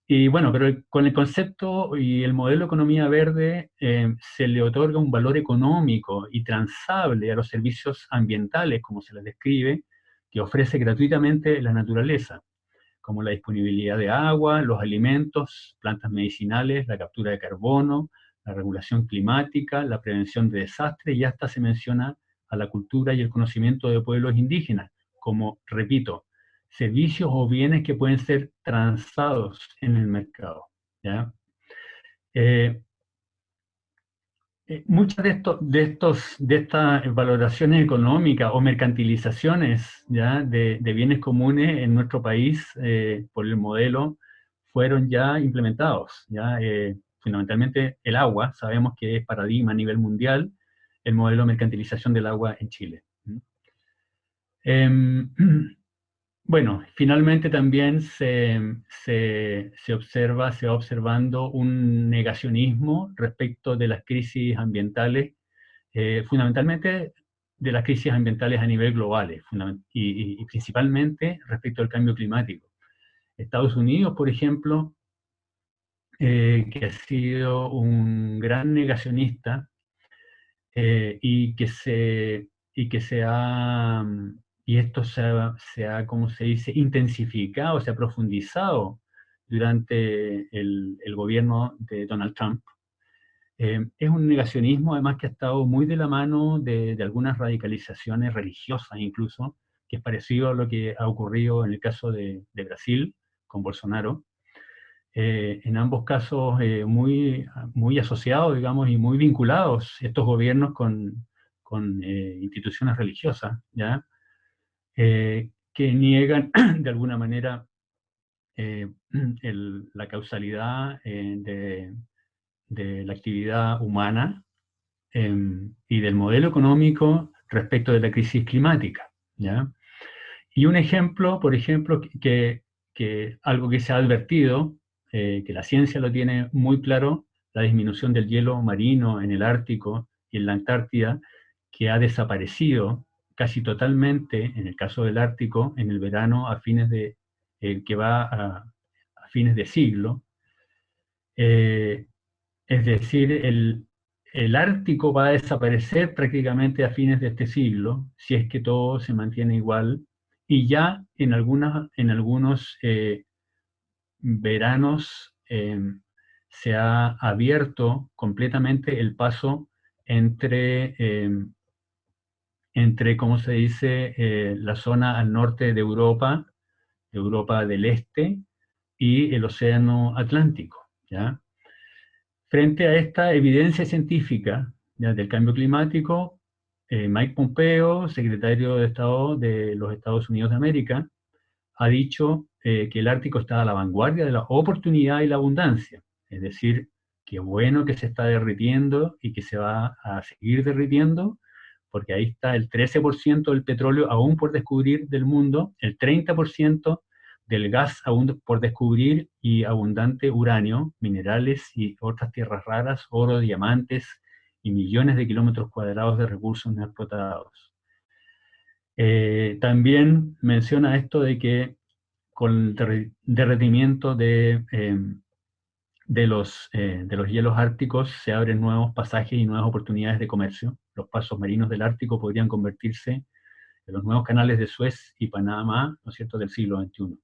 y bueno, pero con el concepto y el modelo de economía verde se le otorga un valor económico y transable a los servicios ambientales, como se les describe, que ofrece gratuitamente la naturaleza, como la disponibilidad de agua, los alimentos, plantas medicinales, la captura de carbono, la regulación climática, la prevención de desastres, y hasta se menciona a la cultura y el conocimiento de pueblos indígenas, como, repito, servicios o bienes que pueden ser transados en el mercado, ¿ya? Muchas de estas valoraciones económicas o mercantilizaciones, ¿ya?, de bienes comunes en nuestro país por el modelo fueron ya implementados, ¿ya? Fundamentalmente el agua, sabemos que es paradigma a nivel mundial, el modelo de mercantilización del agua en Chile. Bueno, finalmente también se va observando un negacionismo respecto de las crisis ambientales, fundamentalmente de las crisis ambientales a nivel global, y principalmente respecto al cambio climático. Estados Unidos, por ejemplo, que ha sido un gran negacionista y esto se ha, como se dice, intensificado, se ha profundizado durante el gobierno de Donald Trump. Es un negacionismo, además, que ha estado muy de la mano de algunas radicalizaciones religiosas incluso, que es parecido a lo que ha ocurrido en el caso de Brasil, con Bolsonaro. En ambos casos muy, muy asociados, digamos, y muy vinculados estos gobiernos con instituciones religiosas, ¿ya? Que niegan de alguna manera la causalidad de la actividad humana y del modelo económico respecto de la crisis climática, ¿ya? Y un ejemplo, por ejemplo, que algo que se ha advertido, que la ciencia lo tiene muy claro, la disminución del hielo marino en el Ártico y en la Antártida, que ha desaparecido casi totalmente, en el caso del Ártico, en el verano que va a fines de siglo. Es decir, el Ártico va a desaparecer prácticamente a fines de este siglo, si es que todo se mantiene igual, y ya en algunos veranos se ha abierto completamente el paso entre ¿cómo se dice?, la zona al norte de Europa, Europa del Este, y el Océano Atlántico, ¿ya? Frente a esta evidencia científica, ¿ya?, del cambio climático, Mike Pompeo, secretario de Estado de los Estados Unidos de América, ha dicho que el Ártico está a la vanguardia de la oportunidad y la abundancia. Es decir, qué bueno que se está derritiendo y que se va a seguir derritiendo, porque ahí está el 13% del petróleo aún por descubrir del mundo, el 30% del gas aún por descubrir y abundante uranio, minerales y otras tierras raras, oro, diamantes y millones de kilómetros cuadrados de recursos no explotados. También menciona esto de que con el derretimiento de los hielos árticos se abren nuevos pasajes y nuevas oportunidades de comercio. Los pasos marinos del Ártico podrían convertirse en los nuevos canales de Suez y Panamá, ¿no es cierto?, del siglo XXI.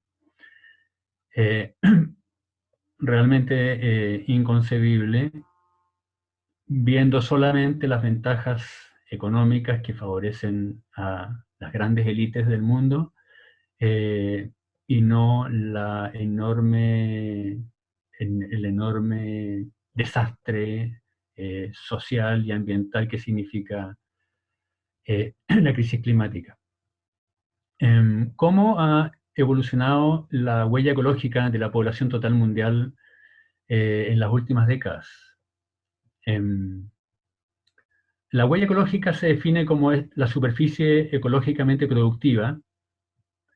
Realmente inconcebible, viendo solamente las ventajas económicas que favorecen a las grandes élites del mundo, y no el enorme desastre social y ambiental que significa la crisis climática. ¿Cómo ha evolucionado la huella ecológica de la población total mundial en las últimas décadas? La huella ecológica se define como la superficie ecológicamente productiva.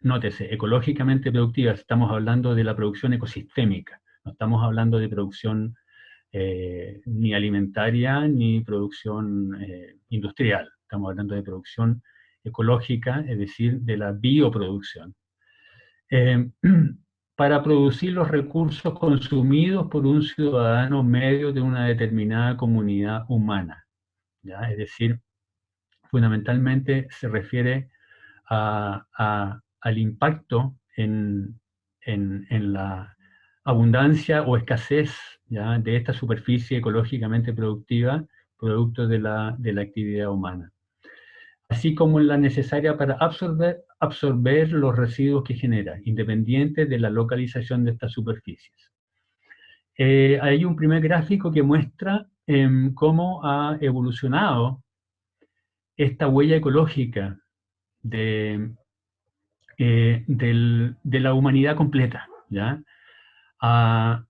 Nótese, ecológicamente productiva, estamos hablando de la producción ecosistémica, no estamos hablando de producción ni alimentaria ni producción industrial, estamos hablando de producción ecológica, es decir, de la bioproducción. Para producir los recursos consumidos por un ciudadano medio de una determinada comunidad humana, ¿ya? Es decir, fundamentalmente se refiere al impacto en la abundancia o escasez, ¿ya?, de esta superficie ecológicamente productiva, producto de la actividad humana, así como en la necesaria para absorber los residuos que genera, independiente de la localización de estas superficies. Hay un primer gráfico que muestra cómo ha evolucionado esta huella ecológica de la humanidad completa, ¿ya?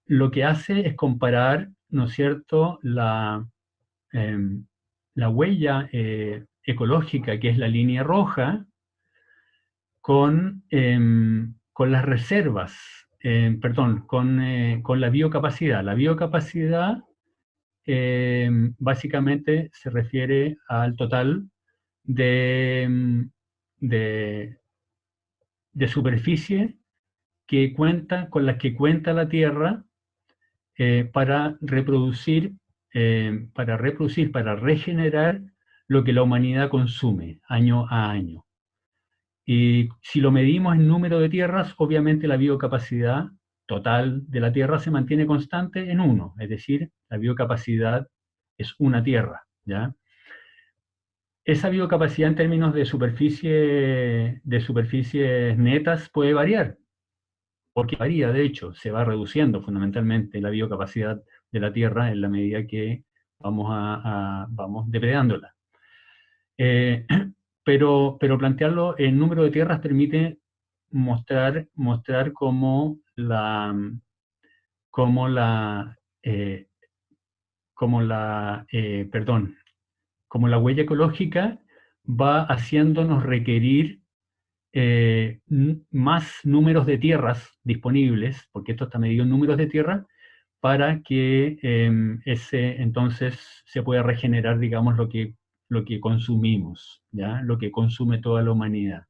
Lo que hace es comparar, ¿no es cierto?, la huella ecológica, que es la línea roja, con las reservas, perdón, con la biocapacidad. La biocapacidad básicamente se refiere al total de superficie con las que cuenta la Tierra para reproducir, para regenerar lo que la humanidad consume año a año. Y si lo medimos en número de tierras, obviamente la biocapacidad total de la Tierra se mantiene constante en 1, es decir, la biocapacidad es una tierra, ¿ya? Esa biocapacidad en términos de superficies netas puede variar, porque varía, de hecho, se va reduciendo fundamentalmente la biocapacidad de la Tierra en la medida que vamos depredándola. Pero plantearlo en número de tierras permite mostrar cómo la huella ecológica va haciéndonos requerir más números de tierras disponibles, porque esto está medido en números de tierra, para que entonces se pueda regenerar, digamos, lo que consumimos, ¿ya? Lo que consume toda la humanidad.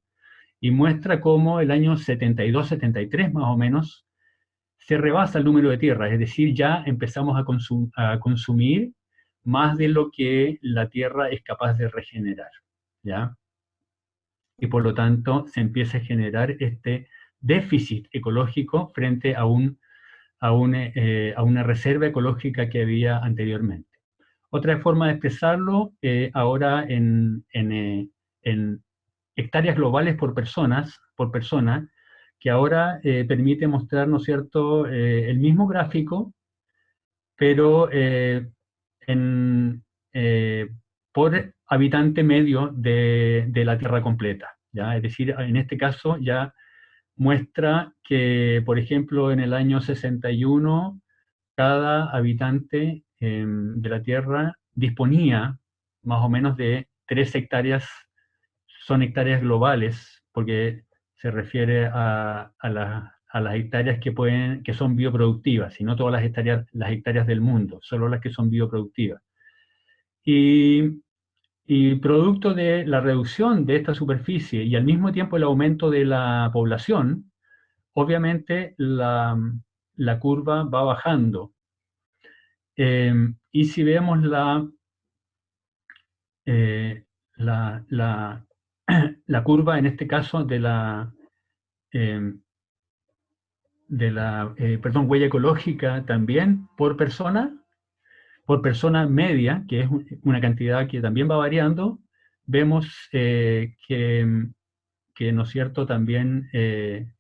Y muestra cómo el año 72, 73 más o menos, se rebasa el número de tierras, es decir, ya empezamos a consumir más de lo que la Tierra es capaz de regenerar, ¿ya? Y por lo tanto se empieza a generar este déficit ecológico frente a una reserva ecológica que había anteriormente. Otra forma de expresarlo, ahora en hectáreas globales por persona, que ahora permite mostrar, ¿no es cierto?, el mismo gráfico, pero en, eh, por habitante medio de la Tierra completa, ¿ya? Es decir, en este caso ya muestra que, por ejemplo, en el año 61, cada habitante de la Tierra disponía más o menos de 3 hectáreas, son hectáreas globales, porque se refiere a las hectáreas que son bioproductivas, y no todas las hectáreas del mundo, solo las que son bioproductivas. Y, y producto de la reducción de esta superficie y al mismo tiempo el aumento de la población, obviamente la curva va bajando. Y si vemos eh, la, la, la curva, en este caso, eh, perdón, huella ecológica también por persona media, que es una cantidad que también va variando, vemos que, ¿no es cierto?, también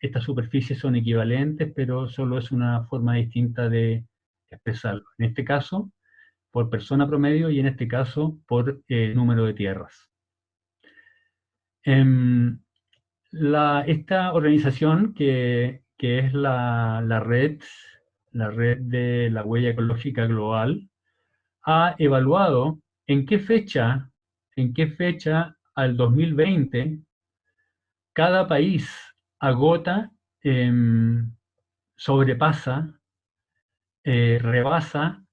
estas superficies son equivalentes, pero solo es una forma distinta de expresarlo. En este caso, por persona promedio, y en este caso por número de tierras. Esta organización, que es la red de la huella ecológica global, ha evaluado en qué fecha al 2020 cada país agota, sobrepasa, rebasa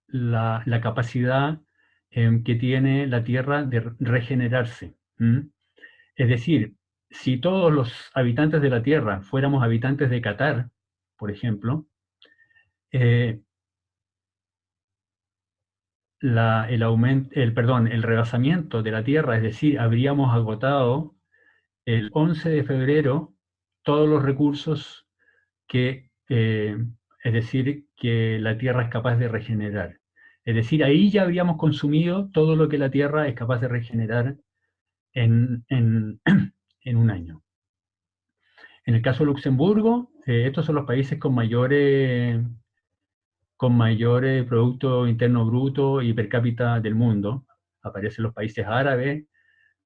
la capacidad que tiene la Tierra de regenerarse. Es decir, si todos los habitantes de la Tierra fuéramos habitantes de Qatar, por ejemplo, el rebasamiento de la Tierra, es decir, habríamos agotado el 11 de febrero todos los recursos es decir, que la Tierra es capaz de regenerar. Es decir, ahí ya habríamos consumido todo lo que la Tierra es capaz de regenerar en un año. En el caso de Luxemburgo, estos son los países con mayor Producto Interno Bruto y per cápita del mundo. Aparecen los países árabes,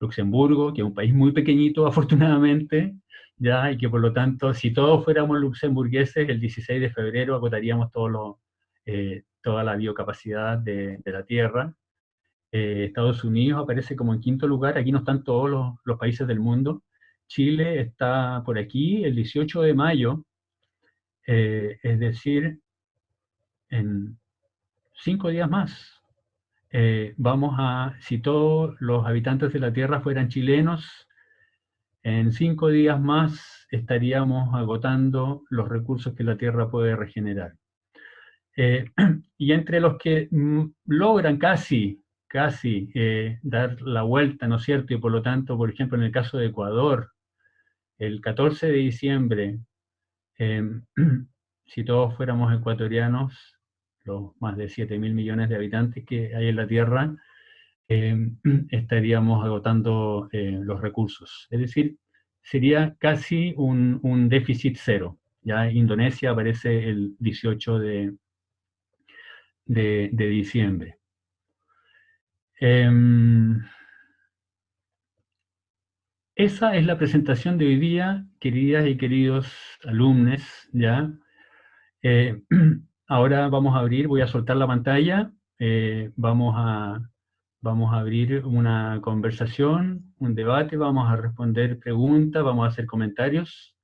Luxemburgo, que es un país muy pequeñito, afortunadamente, ya, y que por lo tanto, si todos fuéramos luxemburgueses, el 16 de febrero agotaríamos toda la biocapacidad de la Tierra. Estados Unidos aparece como en quinto lugar, aquí no están todos los países del mundo. Chile está por aquí el 18 de mayo, es decir, en 5 días más. Si todos los habitantes de la Tierra fueran chilenos, en 5 días más estaríamos agotando los recursos que la Tierra puede regenerar. Y entre los que logran casi dar la vuelta, ¿no es cierto? Y por lo tanto, por ejemplo, en el caso de Ecuador, el 14 de diciembre, si todos fuéramos ecuatorianos, los más de 7.000 millones de habitantes que hay en la Tierra, estaríamos agotando los recursos. Es decir, sería casi un déficit cero. Ya Indonesia aparece el 18 de diciembre. Esa es la presentación de hoy día, queridas y queridos alumnos, ¿ya? Ahora voy a soltar la pantalla, vamos a abrir una conversación, un debate, vamos a responder preguntas, vamos a hacer comentarios.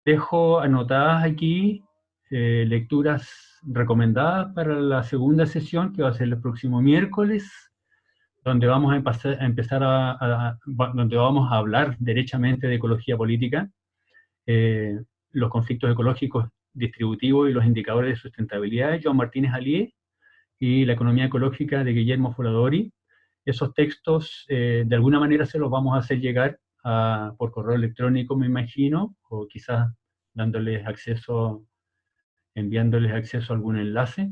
Dejo anotadas aquí lecturas recomendadas para la segunda sesión, que va a ser el próximo miércoles, donde vamos donde vamos a hablar derechamente de ecología política, los conflictos ecológicos distributivos y los indicadores de sustentabilidad. Joan Martínez Alié, y La economía ecológica de Guillermo Foladori. Esos textos, de alguna manera, se los vamos a hacer llegar por correo electrónico, me imagino, o quizás dándoles acceso, enviándoles acceso a algún enlace.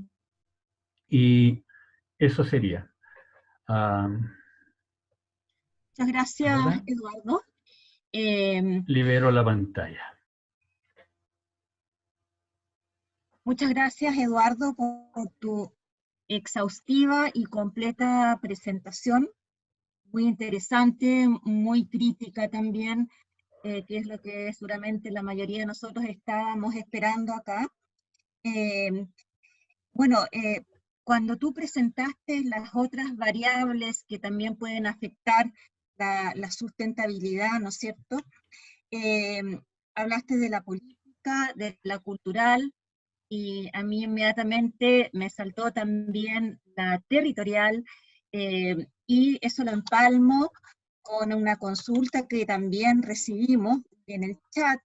Y eso sería. Muchas gracias, Ahora Eduardo. Eh, libero la pantalla. Muchas gracias, Eduardo, por tu exhaustiva y completa presentación. Muy interesante, muy crítica también, que es lo que seguramente la mayoría de nosotros estábamos esperando acá. Eh, bueno, cuando tú presentaste las otras variables que también pueden afectar la sustentabilidad, ¿no es cierto? Eh, Hablaste de la política, de la cultural, y a mí inmediatamente me saltó también la territorial, y eso lo empalmo con una consulta que también recibimos en el chat,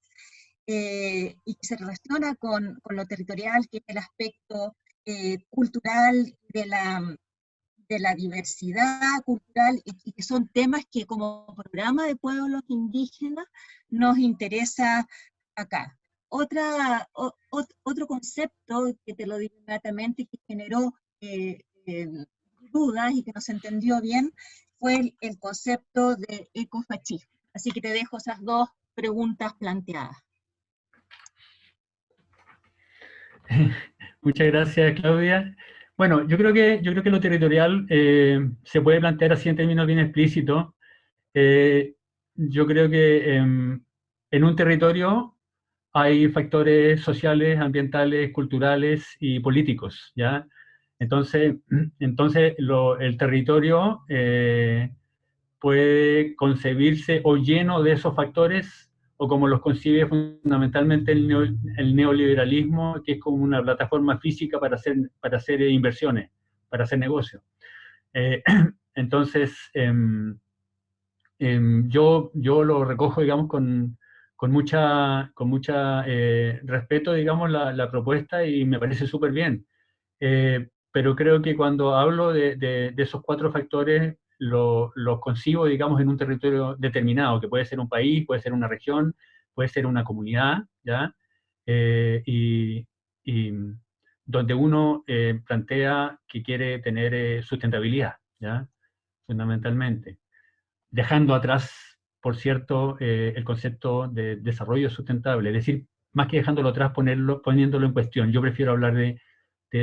y que se relaciona con lo territorial, que es el aspecto cultural de la diversidad cultural, y que son temas que como programa de pueblos indígenas nos interesa acá. Otro concepto que te lo digo inmediatamente, que generó dudas y que no se entendió bien, fue el concepto de ecofascismo. Así que te dejo esas dos preguntas planteadas. Muchas gracias, Claudia. Bueno, yo creo que lo territorial se puede plantear así en términos bien explícitos. Yo creo que en un territorio hay factores sociales, ambientales, culturales y políticos, ¿ya? Entonces, el territorio puede concebirse o lleno de esos factores, o como los concibe fundamentalmente el neoliberalismo, que es como una plataforma física para hacer inversiones, para hacer negocios. Entonces, yo lo recojo, digamos, con mucha respeto, digamos, la propuesta, y me parece súper bien. Pero creo que cuando hablo de esos cuatro factores, los concibo, digamos, en un territorio determinado, que puede ser un país, puede ser una región, puede ser una comunidad, ¿ya? Y donde uno plantea que quiere tener sustentabilidad, ¿ya? Fundamentalmente. Dejando atrás, por cierto, el concepto de desarrollo sustentable, es decir, más que dejándolo atrás, poniéndolo en cuestión. Yo prefiero hablar de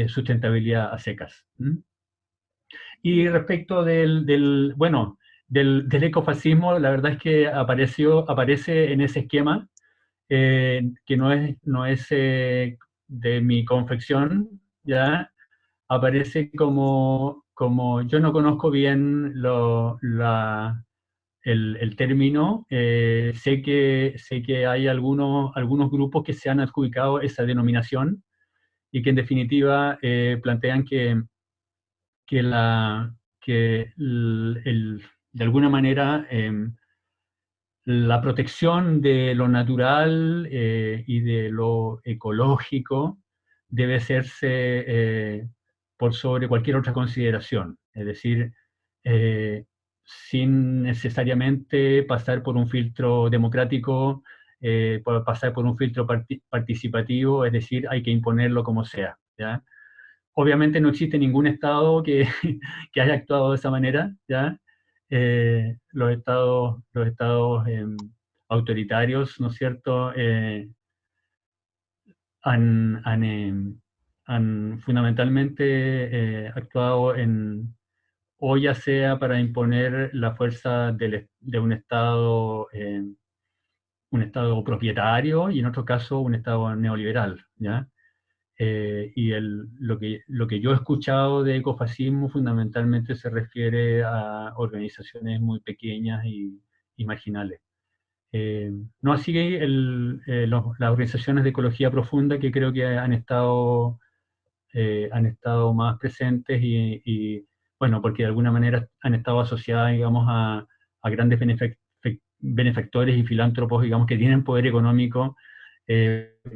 sustentabilidad a secas. Y respecto bueno, del ecofascismo, la verdad es que aparece en ese esquema, que no es de mi confección, ¿ya? Aparece como yo no conozco bien el término, sé que hay algunos grupos que se han adjudicado esa denominación, y que en definitiva plantean que, la, que de alguna manera la protección de lo natural y de lo ecológico debe hacerse por sobre cualquier otra consideración. Es decir, eh, sin necesariamente pasar por un filtro democrático, por pasar por un filtro participativo, es decir, hay que imponerlo como sea, ¿ya? Obviamente no existe ningún Estado que haya actuado de esa manera, ¿ya? Los estados autoritarios, ¿no es cierto?, han, han, han fundamentalmente actuado o ya sea para imponer la fuerza de un Estado propietario, y en otro caso un Estado neoliberal, ¿ya? Lo que yo he escuchado de ecofascismo fundamentalmente se refiere a organizaciones muy pequeñas y marginales. No así las organizaciones de ecología profunda, que creo que han estado más presentes bueno, porque de alguna manera han estado asociadas, digamos, a grandes benefactores y filántropos, digamos, que tienen poder económico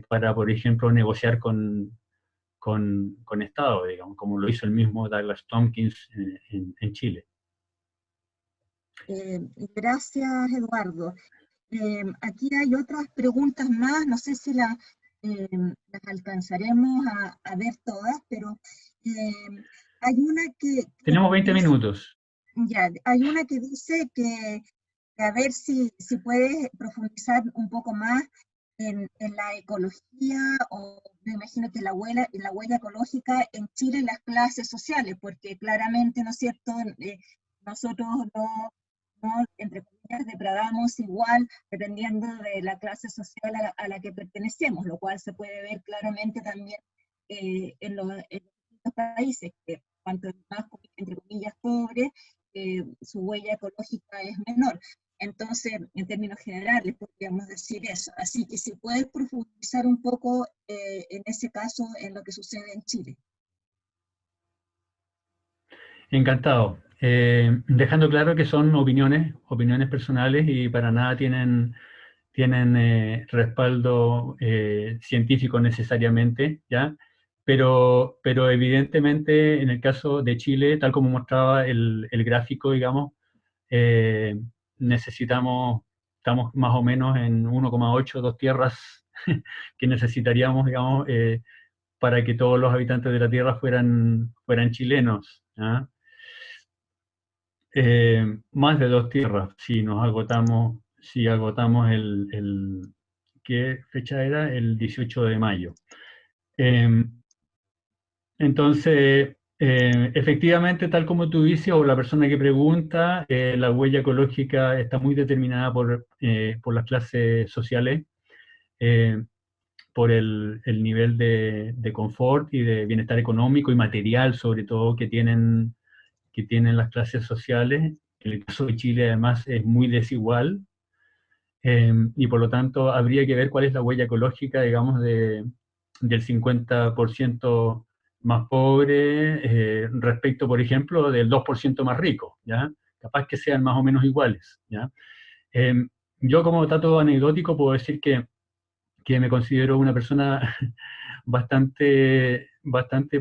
para, por ejemplo, negociar con Estado, digamos, como lo hizo el mismo Douglas Tompkins en Chile. Gracias, Eduardo. Aquí hay otras preguntas más, no sé si las alcanzaremos a ver todas, pero hay una que Tenemos 20 dice, minutos. ya, hay una que dice que a ver si puedes profundizar un poco más en la ecología, o me imagino que la huella ecológica en Chile en las clases sociales, porque claramente, ¿no es cierto?, nosotros no, entre comillas, depredamos igual dependiendo de la clase social a la que pertenecemos, lo cual se puede ver claramente también en los distintos países, que cuanto más, entre comillas, pobres, su huella ecológica es menor. Entonces, en términos generales, podríamos decir eso. Así que si puedes profundizar un poco en ese caso, en lo que sucede en Chile. Encantado. Dejando claro que son opiniones personales y para nada tienen respaldo científico necesariamente, ¿ya? Pero evidentemente en el caso de Chile, tal como mostraba el gráfico, digamos, eh, estamos más o menos en 1,8, 2 tierras que necesitaríamos, digamos, para que todos los habitantes de la Tierra fueran chilenos, ¿ya? Más de 2 tierras, si agotamos ¿qué fecha era? El 18 de mayo. Entonces, efectivamente, tal como tú dices, o la persona que pregunta, la huella ecológica está muy determinada por las clases sociales, eh, por el nivel de confort y de bienestar económico y material, sobre todo, que tienen las clases sociales. En el caso de Chile, además, es muy desigual, y por lo tanto habría que ver cuál es la huella ecológica, digamos, del 50% más pobre respecto, por ejemplo, del 2% más rico, ¿ya? Capaz que sean más o menos iguales, ¿ya? Eh, yo como dato anecdótico puedo decir que me considero una persona bastante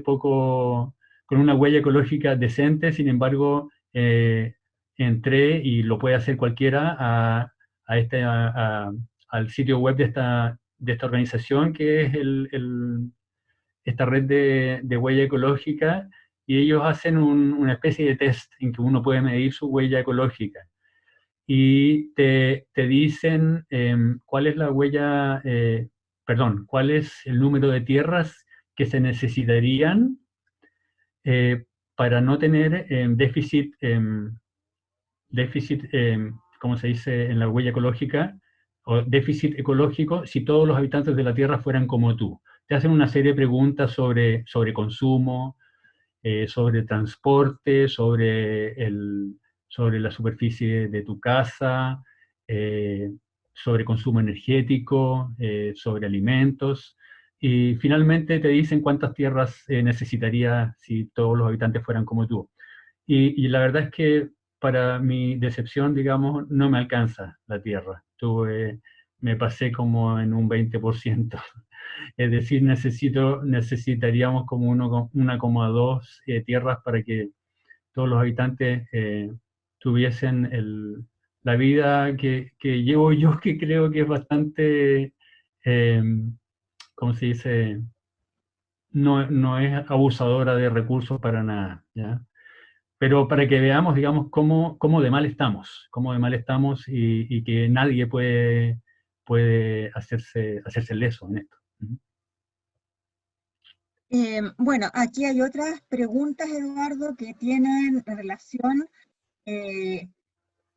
poco, con una huella ecológica decente. Sin embargo, entré, y lo puede hacer cualquiera, al sitio web de esta organización, que es esta red de huella ecológica, y ellos hacen una especie de test en que uno puede medir su huella ecológica. Y te dicen cuál es la huella, cuál es el número de tierras que se necesitarían eh, para no tener ¿cómo se dice en la huella ecológica? O déficit ecológico, si todos los habitantes de la Tierra fueran como tú. Te hacen una serie de preguntas sobre consumo, sobre transporte, sobre la superficie de tu casa, eh, sobre consumo energético, sobre alimentos, y finalmente te dicen cuántas tierras necesitarías si todos los habitantes fueran como tú. Y la verdad es que, para mi decepción, digamos, no me alcanza la tierra. Me pasé como en un 20%. Es decir, necesitaríamos como 1,2 tierras para que todos los habitantes tuviesen la vida que llevo yo, que creo que es bastante, eh, ¿cómo se dice? No es abusadora de recursos para nada, ¿ya? Pero para que veamos, digamos, cómo de mal estamos, y que nadie puede hacerse leso en esto. Bueno, aquí hay otras preguntas, Eduardo, que tienen relación, eh,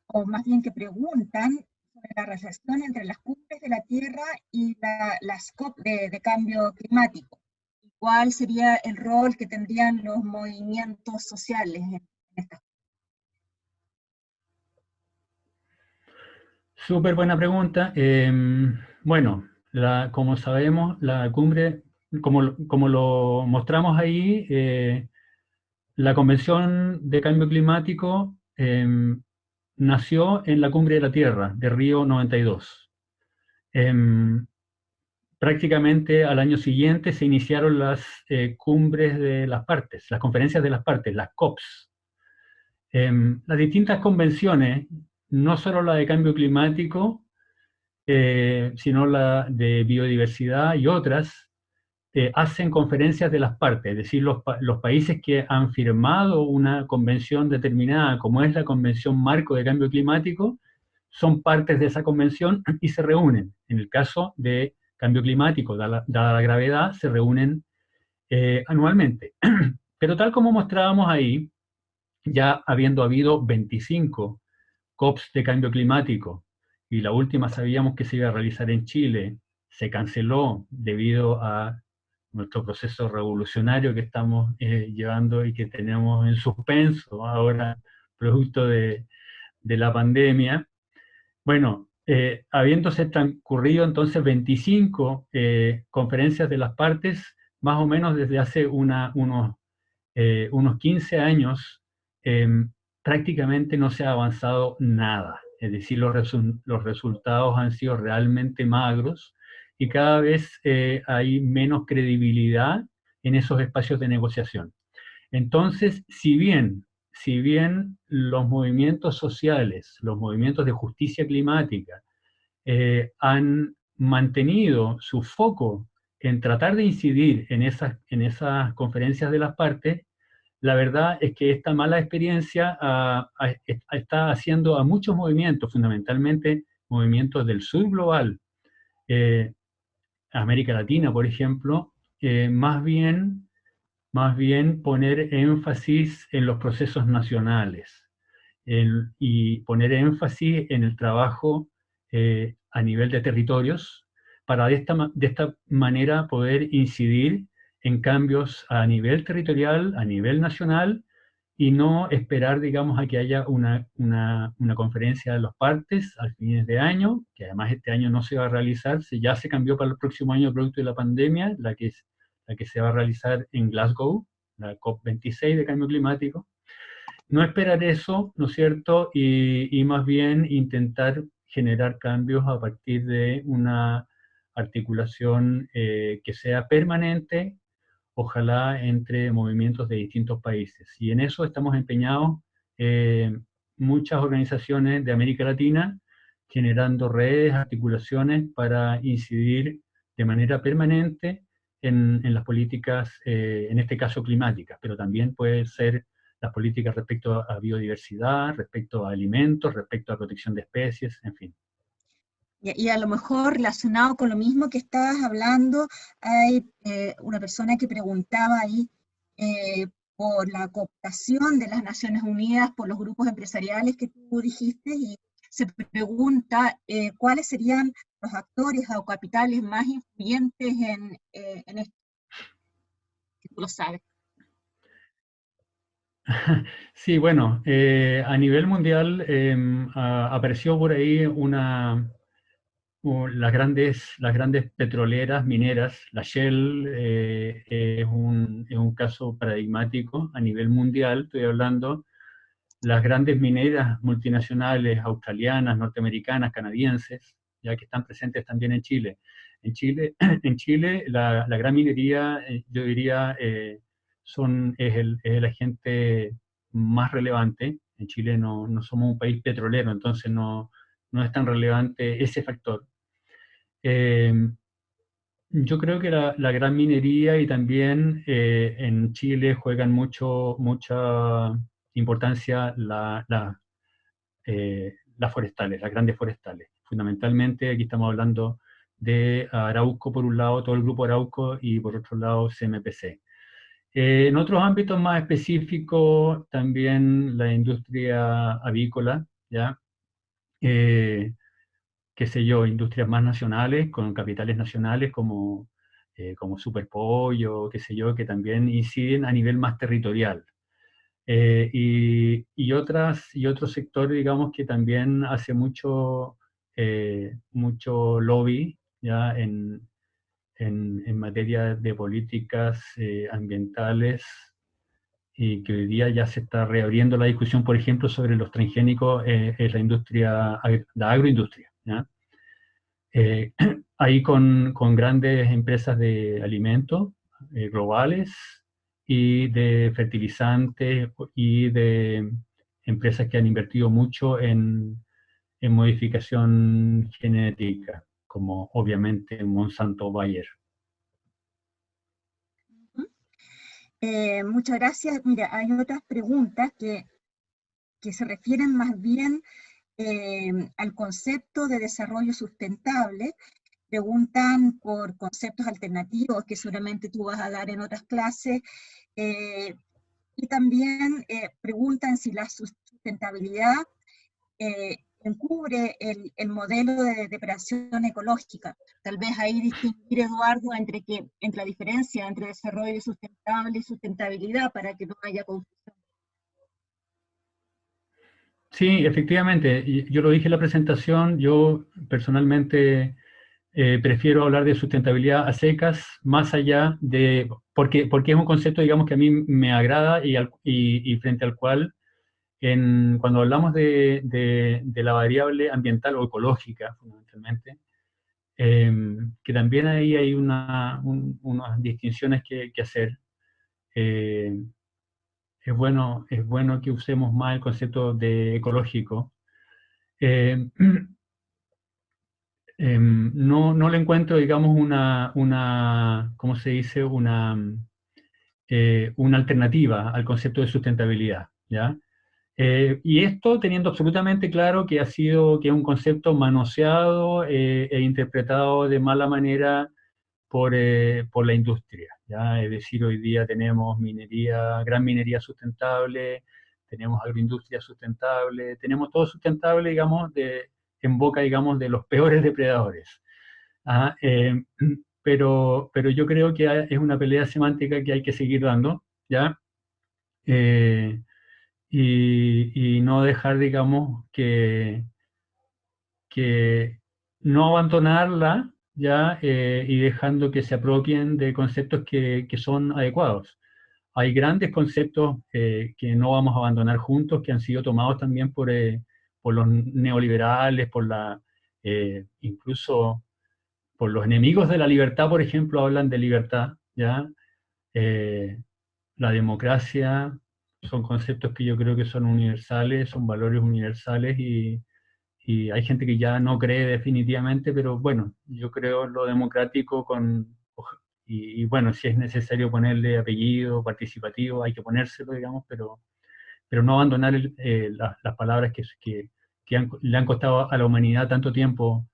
o más bien que preguntan sobre la relación entre las cumbres de la Tierra y las COP de cambio climático. ¿Cuál sería el rol que tendrían los movimientos sociales en estas? Súper buena pregunta. Bueno, como sabemos, la cumbre, como lo mostramos ahí, la Convención de Cambio Climático nació en la Cumbre de la Tierra de Río 92. prácticamente al año siguiente se iniciaron las cumbres de las partes, las conferencias de las partes, las COPs. Las distintas convenciones, no solo la de cambio climático, sino la de biodiversidad y otras, hacen conferencias de las partes, es decir, los países que han firmado una convención determinada, como es la Convención Marco de Cambio Climático, son partes de esa convención y se reúnen. En el caso de cambio climático, dada la gravedad, se reúnen anualmente. Pero tal como mostrábamos ahí, ya habiendo habido 25 COPs de cambio climático, y la última sabíamos que se iba a realizar en Chile, se canceló debido a nuestro proceso revolucionario que estamos llevando y que tenemos en suspenso ahora, producto de la pandemia. Bueno, habiéndose transcurrido entonces 25 conferencias de las partes, más o menos desde hace unos 15 años, prácticamente no se ha avanzado nada. Es decir, los resultados han sido realmente magros y cada vez hay menos credibilidad en esos espacios de negociación. Entonces, si bien los movimientos sociales, los movimientos de justicia climática, han mantenido su foco en tratar de incidir en esas conferencias de las partes, la verdad es que esta mala experiencia está haciendo a muchos movimientos, fundamentalmente movimientos del sur global, eh, América Latina, por ejemplo, más bien poner énfasis en los procesos nacionales y poner énfasis en el trabajo a nivel de territorios para de esta manera poder incidir en cambios a nivel territorial, a nivel nacional, y no esperar, digamos, a que haya una conferencia de las partes al fines de año, que además este año no se va a realizar, ya se cambió para el próximo año producto de la pandemia, la que se va a realizar en Glasgow, la COP26 de cambio climático. No esperar eso, ¿no es cierto? Y más bien intentar generar cambios a partir de una articulación que sea permanente, ojalá entre movimientos de distintos países. Y en eso estamos empeñados muchas organizaciones de América Latina, generando redes, articulaciones para incidir de manera permanente en las políticas, en este caso climáticas, pero también puede ser las políticas respecto a biodiversidad, respecto a alimentos, respecto a protección de especies, en fin. Y a lo mejor relacionado con lo mismo que estabas hablando, hay una persona que preguntaba ahí por la cooptación de las Naciones Unidas por los grupos empresariales que tú dijiste, y se pregunta cuáles serían los actores o capitales más influyentes en esto, si tú lo sabes. Sí, bueno, a nivel mundial apareció por ahí las grandes petroleras mineras. La Shell es un caso paradigmático a nivel mundial, estoy hablando. Las grandes mineras multinacionales australianas, norteamericanas, canadienses, ya que están presentes también en Chile. En Chile la gran minería, yo diría, es el agente más relevante. En Chile no somos un país petrolero, entonces no es tan relevante ese factor. Yo creo que la gran minería y también en Chile juegan mucha importancia las forestales, las grandes forestales. Fundamentalmente aquí estamos hablando de Arauco por un lado, todo el grupo Arauco, y por otro lado CMPC. En otros ámbitos más específicos, también la industria avícola, ¿ya? Qué sé yo, industrias más nacionales, con capitales nacionales como Superpollo, qué sé yo, que también inciden a nivel más territorial. Y otro sector, digamos, que también hace mucho lobby ya en materia de políticas ambientales, y que hoy día ya se está reabriendo la discusión, por ejemplo, sobre los transgénicos en la agroindustria, ¿ya? ahí con grandes empresas de alimentos globales y de fertilizantes y de empresas que han invertido mucho en modificación genética, como obviamente Monsanto Bayer. Muchas gracias. Mira, hay otras preguntas que se refieren más bien al concepto de desarrollo sustentable. Preguntan por conceptos alternativos que seguramente tú vas a dar en otras clases, y también preguntan si la sustentabilidad encubre el modelo de depredación ecológica. Tal vez ahí distinguir, Eduardo, entre la diferencia entre desarrollo sustentable y sustentabilidad para que no haya confusión. Sí, efectivamente, yo lo dije en la presentación, yo personalmente prefiero hablar de sustentabilidad a secas, más allá de, porque es un concepto, digamos, que a mí me agrada y frente al cual, cuando hablamos de la variable ambiental o ecológica, fundamentalmente, que también ahí hay unas distinciones que hacer. Eh, es bueno que usemos más el concepto de ecológico. Eh, no le encuentro, digamos, ¿cómo se dice? Una alternativa al concepto de sustentabilidad, ¿ya? Y esto teniendo absolutamente claro que es un concepto manoseado e interpretado de mala manera por la industria, ¿ya? Es decir, hoy día tenemos gran minería sustentable, tenemos agroindustria sustentable, tenemos todo sustentable, digamos, en boca, digamos, de los peores depredadores. Ah, pero yo creo que es una pelea semántica que hay que seguir dando, ¿ya? Eh, y no dejar, digamos, que no abandonarla, ¿ya? Y dejando que se apropien de conceptos que son adecuados. Hay grandes conceptos que no vamos a abandonar juntos, que han sido tomados también por los neoliberales, incluso por los enemigos de la libertad, por ejemplo, hablan de libertad, ¿ya? Eh, la democracia son conceptos que yo creo que son universales, son valores universales y hay gente que ya no cree definitivamente, pero bueno, yo creo en lo democrático y bueno, si es necesario ponerle apellido participativo, hay que ponérselo, digamos, pero no abandonar las palabras que le han costado a la humanidad tanto tiempo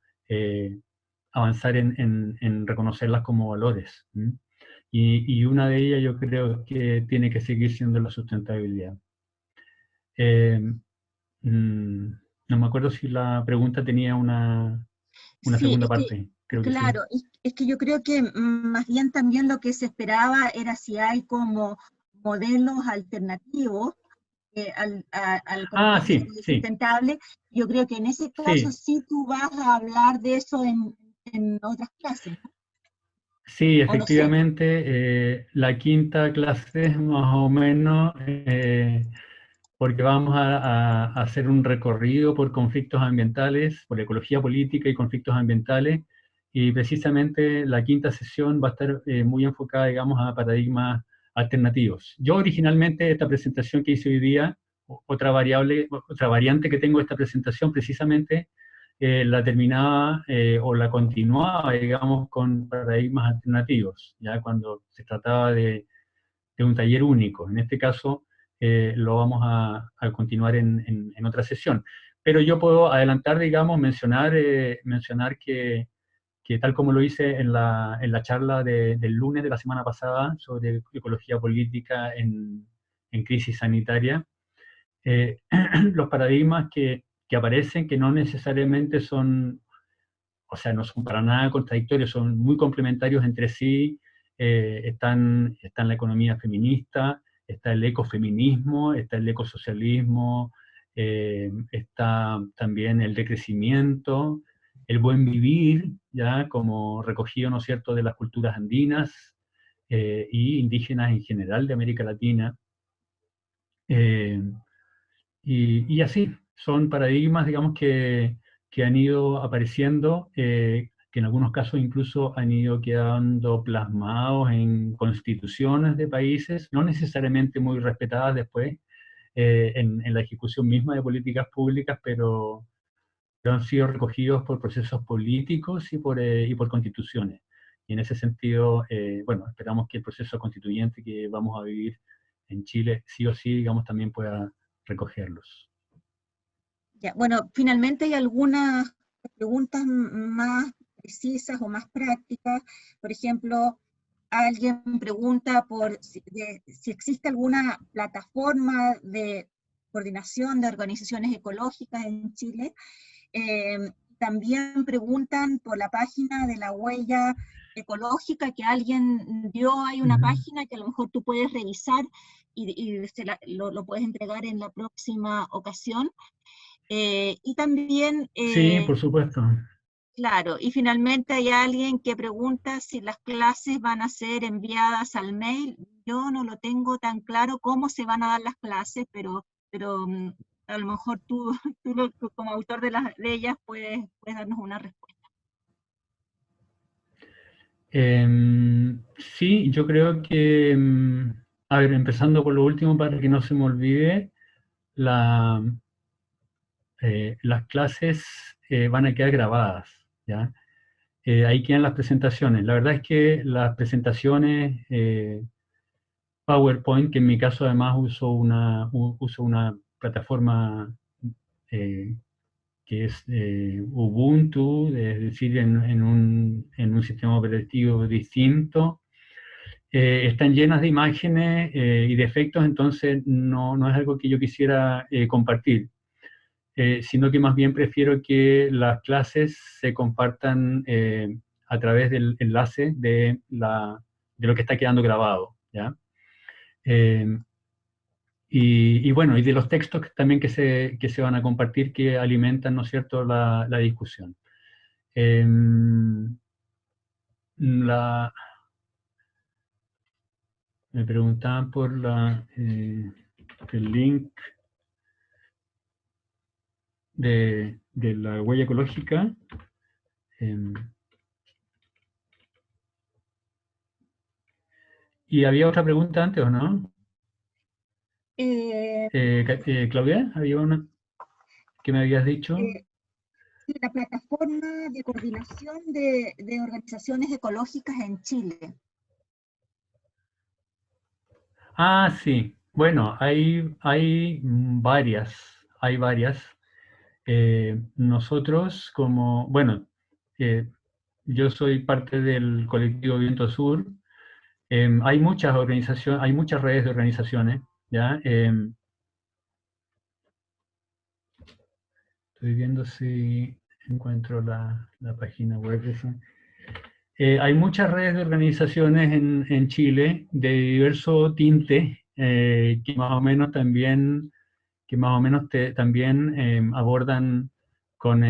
avanzar en reconocerlas como valores. ¿M? Y una de ellas yo creo que tiene que seguir siendo la sustentabilidad. Eh, mm, no me acuerdo si la pregunta tenía una Sí, segunda es que, parte, creo que sí. claro, es que yo creo que más bien también lo que se esperaba era si hay como modelos alternativos al Ah, concepto sí, de sí, sustentable. Yo creo que en ese caso sí, sí tú vas a hablar de eso en otras clases, ¿no? sí, O no sé. efectivamente, la quinta clase más o menos, porque vamos a hacer un recorrido por conflictos ambientales, por ecología política y conflictos ambientales, y precisamente la quinta sesión va a estar muy enfocada, digamos, a paradigmas alternativos. Yo originalmente esta presentación que hice hoy día, otra variante que tengo de esta presentación, precisamente la terminaba o la continuaba, digamos, con paradigmas alternativos, ya cuando se trataba de un taller único. En este caso, lo vamos a continuar en otra sesión. Pero yo puedo adelantar, digamos, mencionar que tal como lo hice en la charla del lunes de la semana pasada sobre ecología política en crisis sanitaria, los paradigmas que aparecen, que no necesariamente son, o sea, no son para nada contradictorios, son muy complementarios entre sí. Están la economía feminista, está el ecofeminismo, está el ecosocialismo, está también el decrecimiento, el buen vivir, ya como recogido, ¿no es cierto?, de las culturas andinas y indígenas en general de América Latina. Eh, y así, son paradigmas, digamos, que han ido apareciendo. que en algunos casos incluso han ido quedando plasmados en constituciones de países, no necesariamente muy respetadas después en la ejecución misma de políticas públicas, pero han sido recogidos por procesos políticos y por constituciones. Y en ese sentido, bueno, esperamos que el proceso constituyente que vamos a vivir en Chile, sí o sí, digamos, también pueda recogerlos. Ya, bueno, finalmente hay algunas preguntas más precisas o más prácticas. Por ejemplo, alguien pregunta por si existe alguna plataforma de coordinación de organizaciones ecológicas en Chile. También preguntan por la página de la huella ecológica que alguien dio. Hay una página que a lo mejor tú puedes revisar y lo puedes entregar en la próxima ocasión. Y también, Sí, por supuesto. claro, y finalmente hay alguien que pregunta si las clases van a ser enviadas al mail. Yo no lo tengo tan claro cómo se van a dar las clases, pero a lo mejor tú, tú como autor de ellas puedes darnos una respuesta. Sí, yo creo que, a ver, empezando por lo último para que no se me olvide, la, las clases van a quedar grabadas, ¿ya? Ahí quedan las presentaciones. La verdad es que las presentaciones PowerPoint, que en mi caso además uso una plataforma eh, que es Ubuntu, es decir, en un sistema operativo distinto, están llenas de imágenes y de efectos, entonces no es algo que yo quisiera compartir. Sino que más bien prefiero que las clases se compartan a través del enlace de lo que está quedando grabado, ¿ya? Eh, y bueno, y de los textos también que se van a compartir que alimentan, ¿no es cierto?, la discusión. Eh, la, Me preguntaban por el link de la huella ecológica. Eh, y había otra pregunta antes, ¿o no? Eh, Claudia, había una que me habías dicho. eh, sí, la plataforma de coordinación de organizaciones ecológicas en Chile. Ah, sí. Bueno, hay varias, hay varias. Nosotros como, bueno, eh, yo soy parte del colectivo Viento Sur. Hay muchas organizaciones, hay muchas redes de organizaciones, ¿ya? Estoy viendo si encuentro la página web esa. Hay muchas redes de organizaciones en Chile de diverso tinte que más o menos también, también abordan con,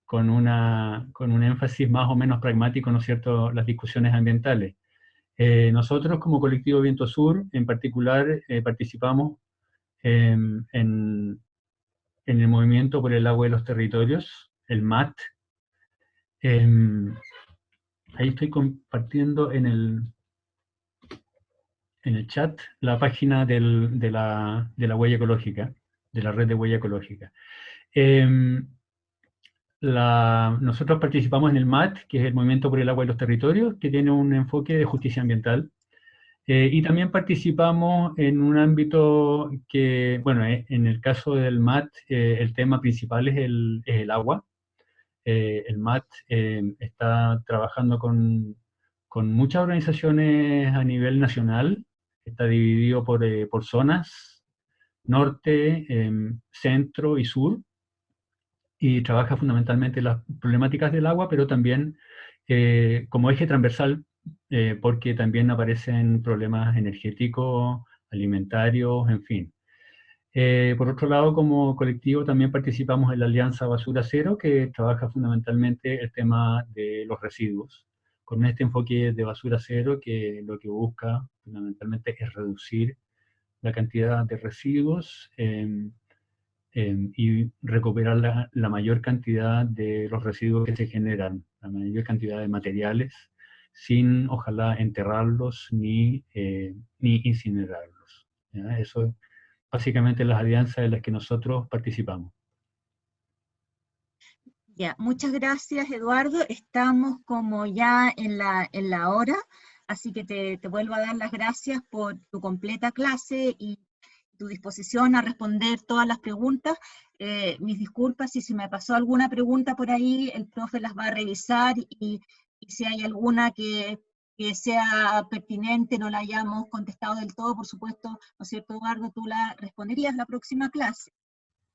con un énfasis más o menos pragmático, ¿no es cierto?, las discusiones ambientales. Nosotros como Colectivo Viento Sur, en particular, participamos en el Movimiento por el Agua de los Territorios, el MAT. Ahí estoy compartiendo en el chat la página de la huella ecológica, de la red de huella ecológica. Nosotros participamos en el MAT, que es el Movimiento por el Agua de los Territorios, que tiene un enfoque de justicia ambiental. Y también participamos en un ámbito que, bueno, en el caso del MAT, el tema principal es el agua. El MAT está trabajando con muchas organizaciones a nivel nacional, está dividido por zonas, norte, centro y sur, y trabaja fundamentalmente las problemáticas del agua, pero también como eje transversal, porque también aparecen problemas energéticos, alimentarios, en fin. Por otro lado, como colectivo también participamos en la Alianza Basura Cero, que trabaja fundamentalmente el tema de los residuos, con este enfoque de basura cero que lo que busca fundamentalmente es reducir la cantidad de residuos y recuperar la mayor cantidad de los residuos que se generan, la mayor cantidad de materiales, sin ojalá enterrarlos ni incinerarlos. ¿Ya? Eso es básicamente las alianzas en las que nosotros participamos. Ya, muchas gracias, Eduardo. Estamos como ya en la hora, así que te vuelvo a dar las gracias por tu completa clase y tu disposición a responder todas las preguntas. Mis disculpas si se me pasó alguna pregunta por ahí, el profe las va a revisar y si hay alguna que sea pertinente, no la hayamos contestado del todo, por supuesto, ¿no es cierto, Eduardo? Tú la responderías la próxima clase.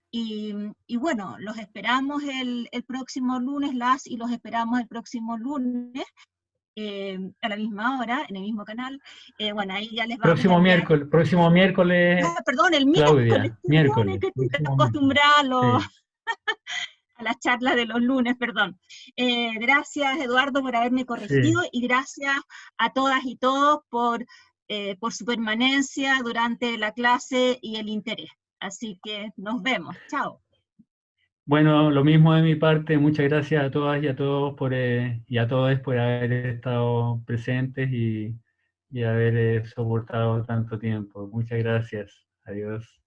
Y bueno, los esperamos el próximo lunes, los esperamos el próximo lunes a la misma hora, en el mismo canal. Bueno, ahí ya les vamos a enviar. Próximo miércoles, Ah, perdón, el miércoles, Claudia, perdón, es miércoles, que estoy tan próximo miércoles. acostumbrada Sí. a las charlas de los lunes, perdón. Gracias, Eduardo, por haberme corregido Sí. y gracias a todas y todos por su permanencia durante la clase y el interés. Así que nos vemos. Chao. Bueno, lo mismo de mi parte, muchas gracias a todas y a todos y a todos por haber estado presentes y haber soportado tanto tiempo. Muchas gracias. Adiós.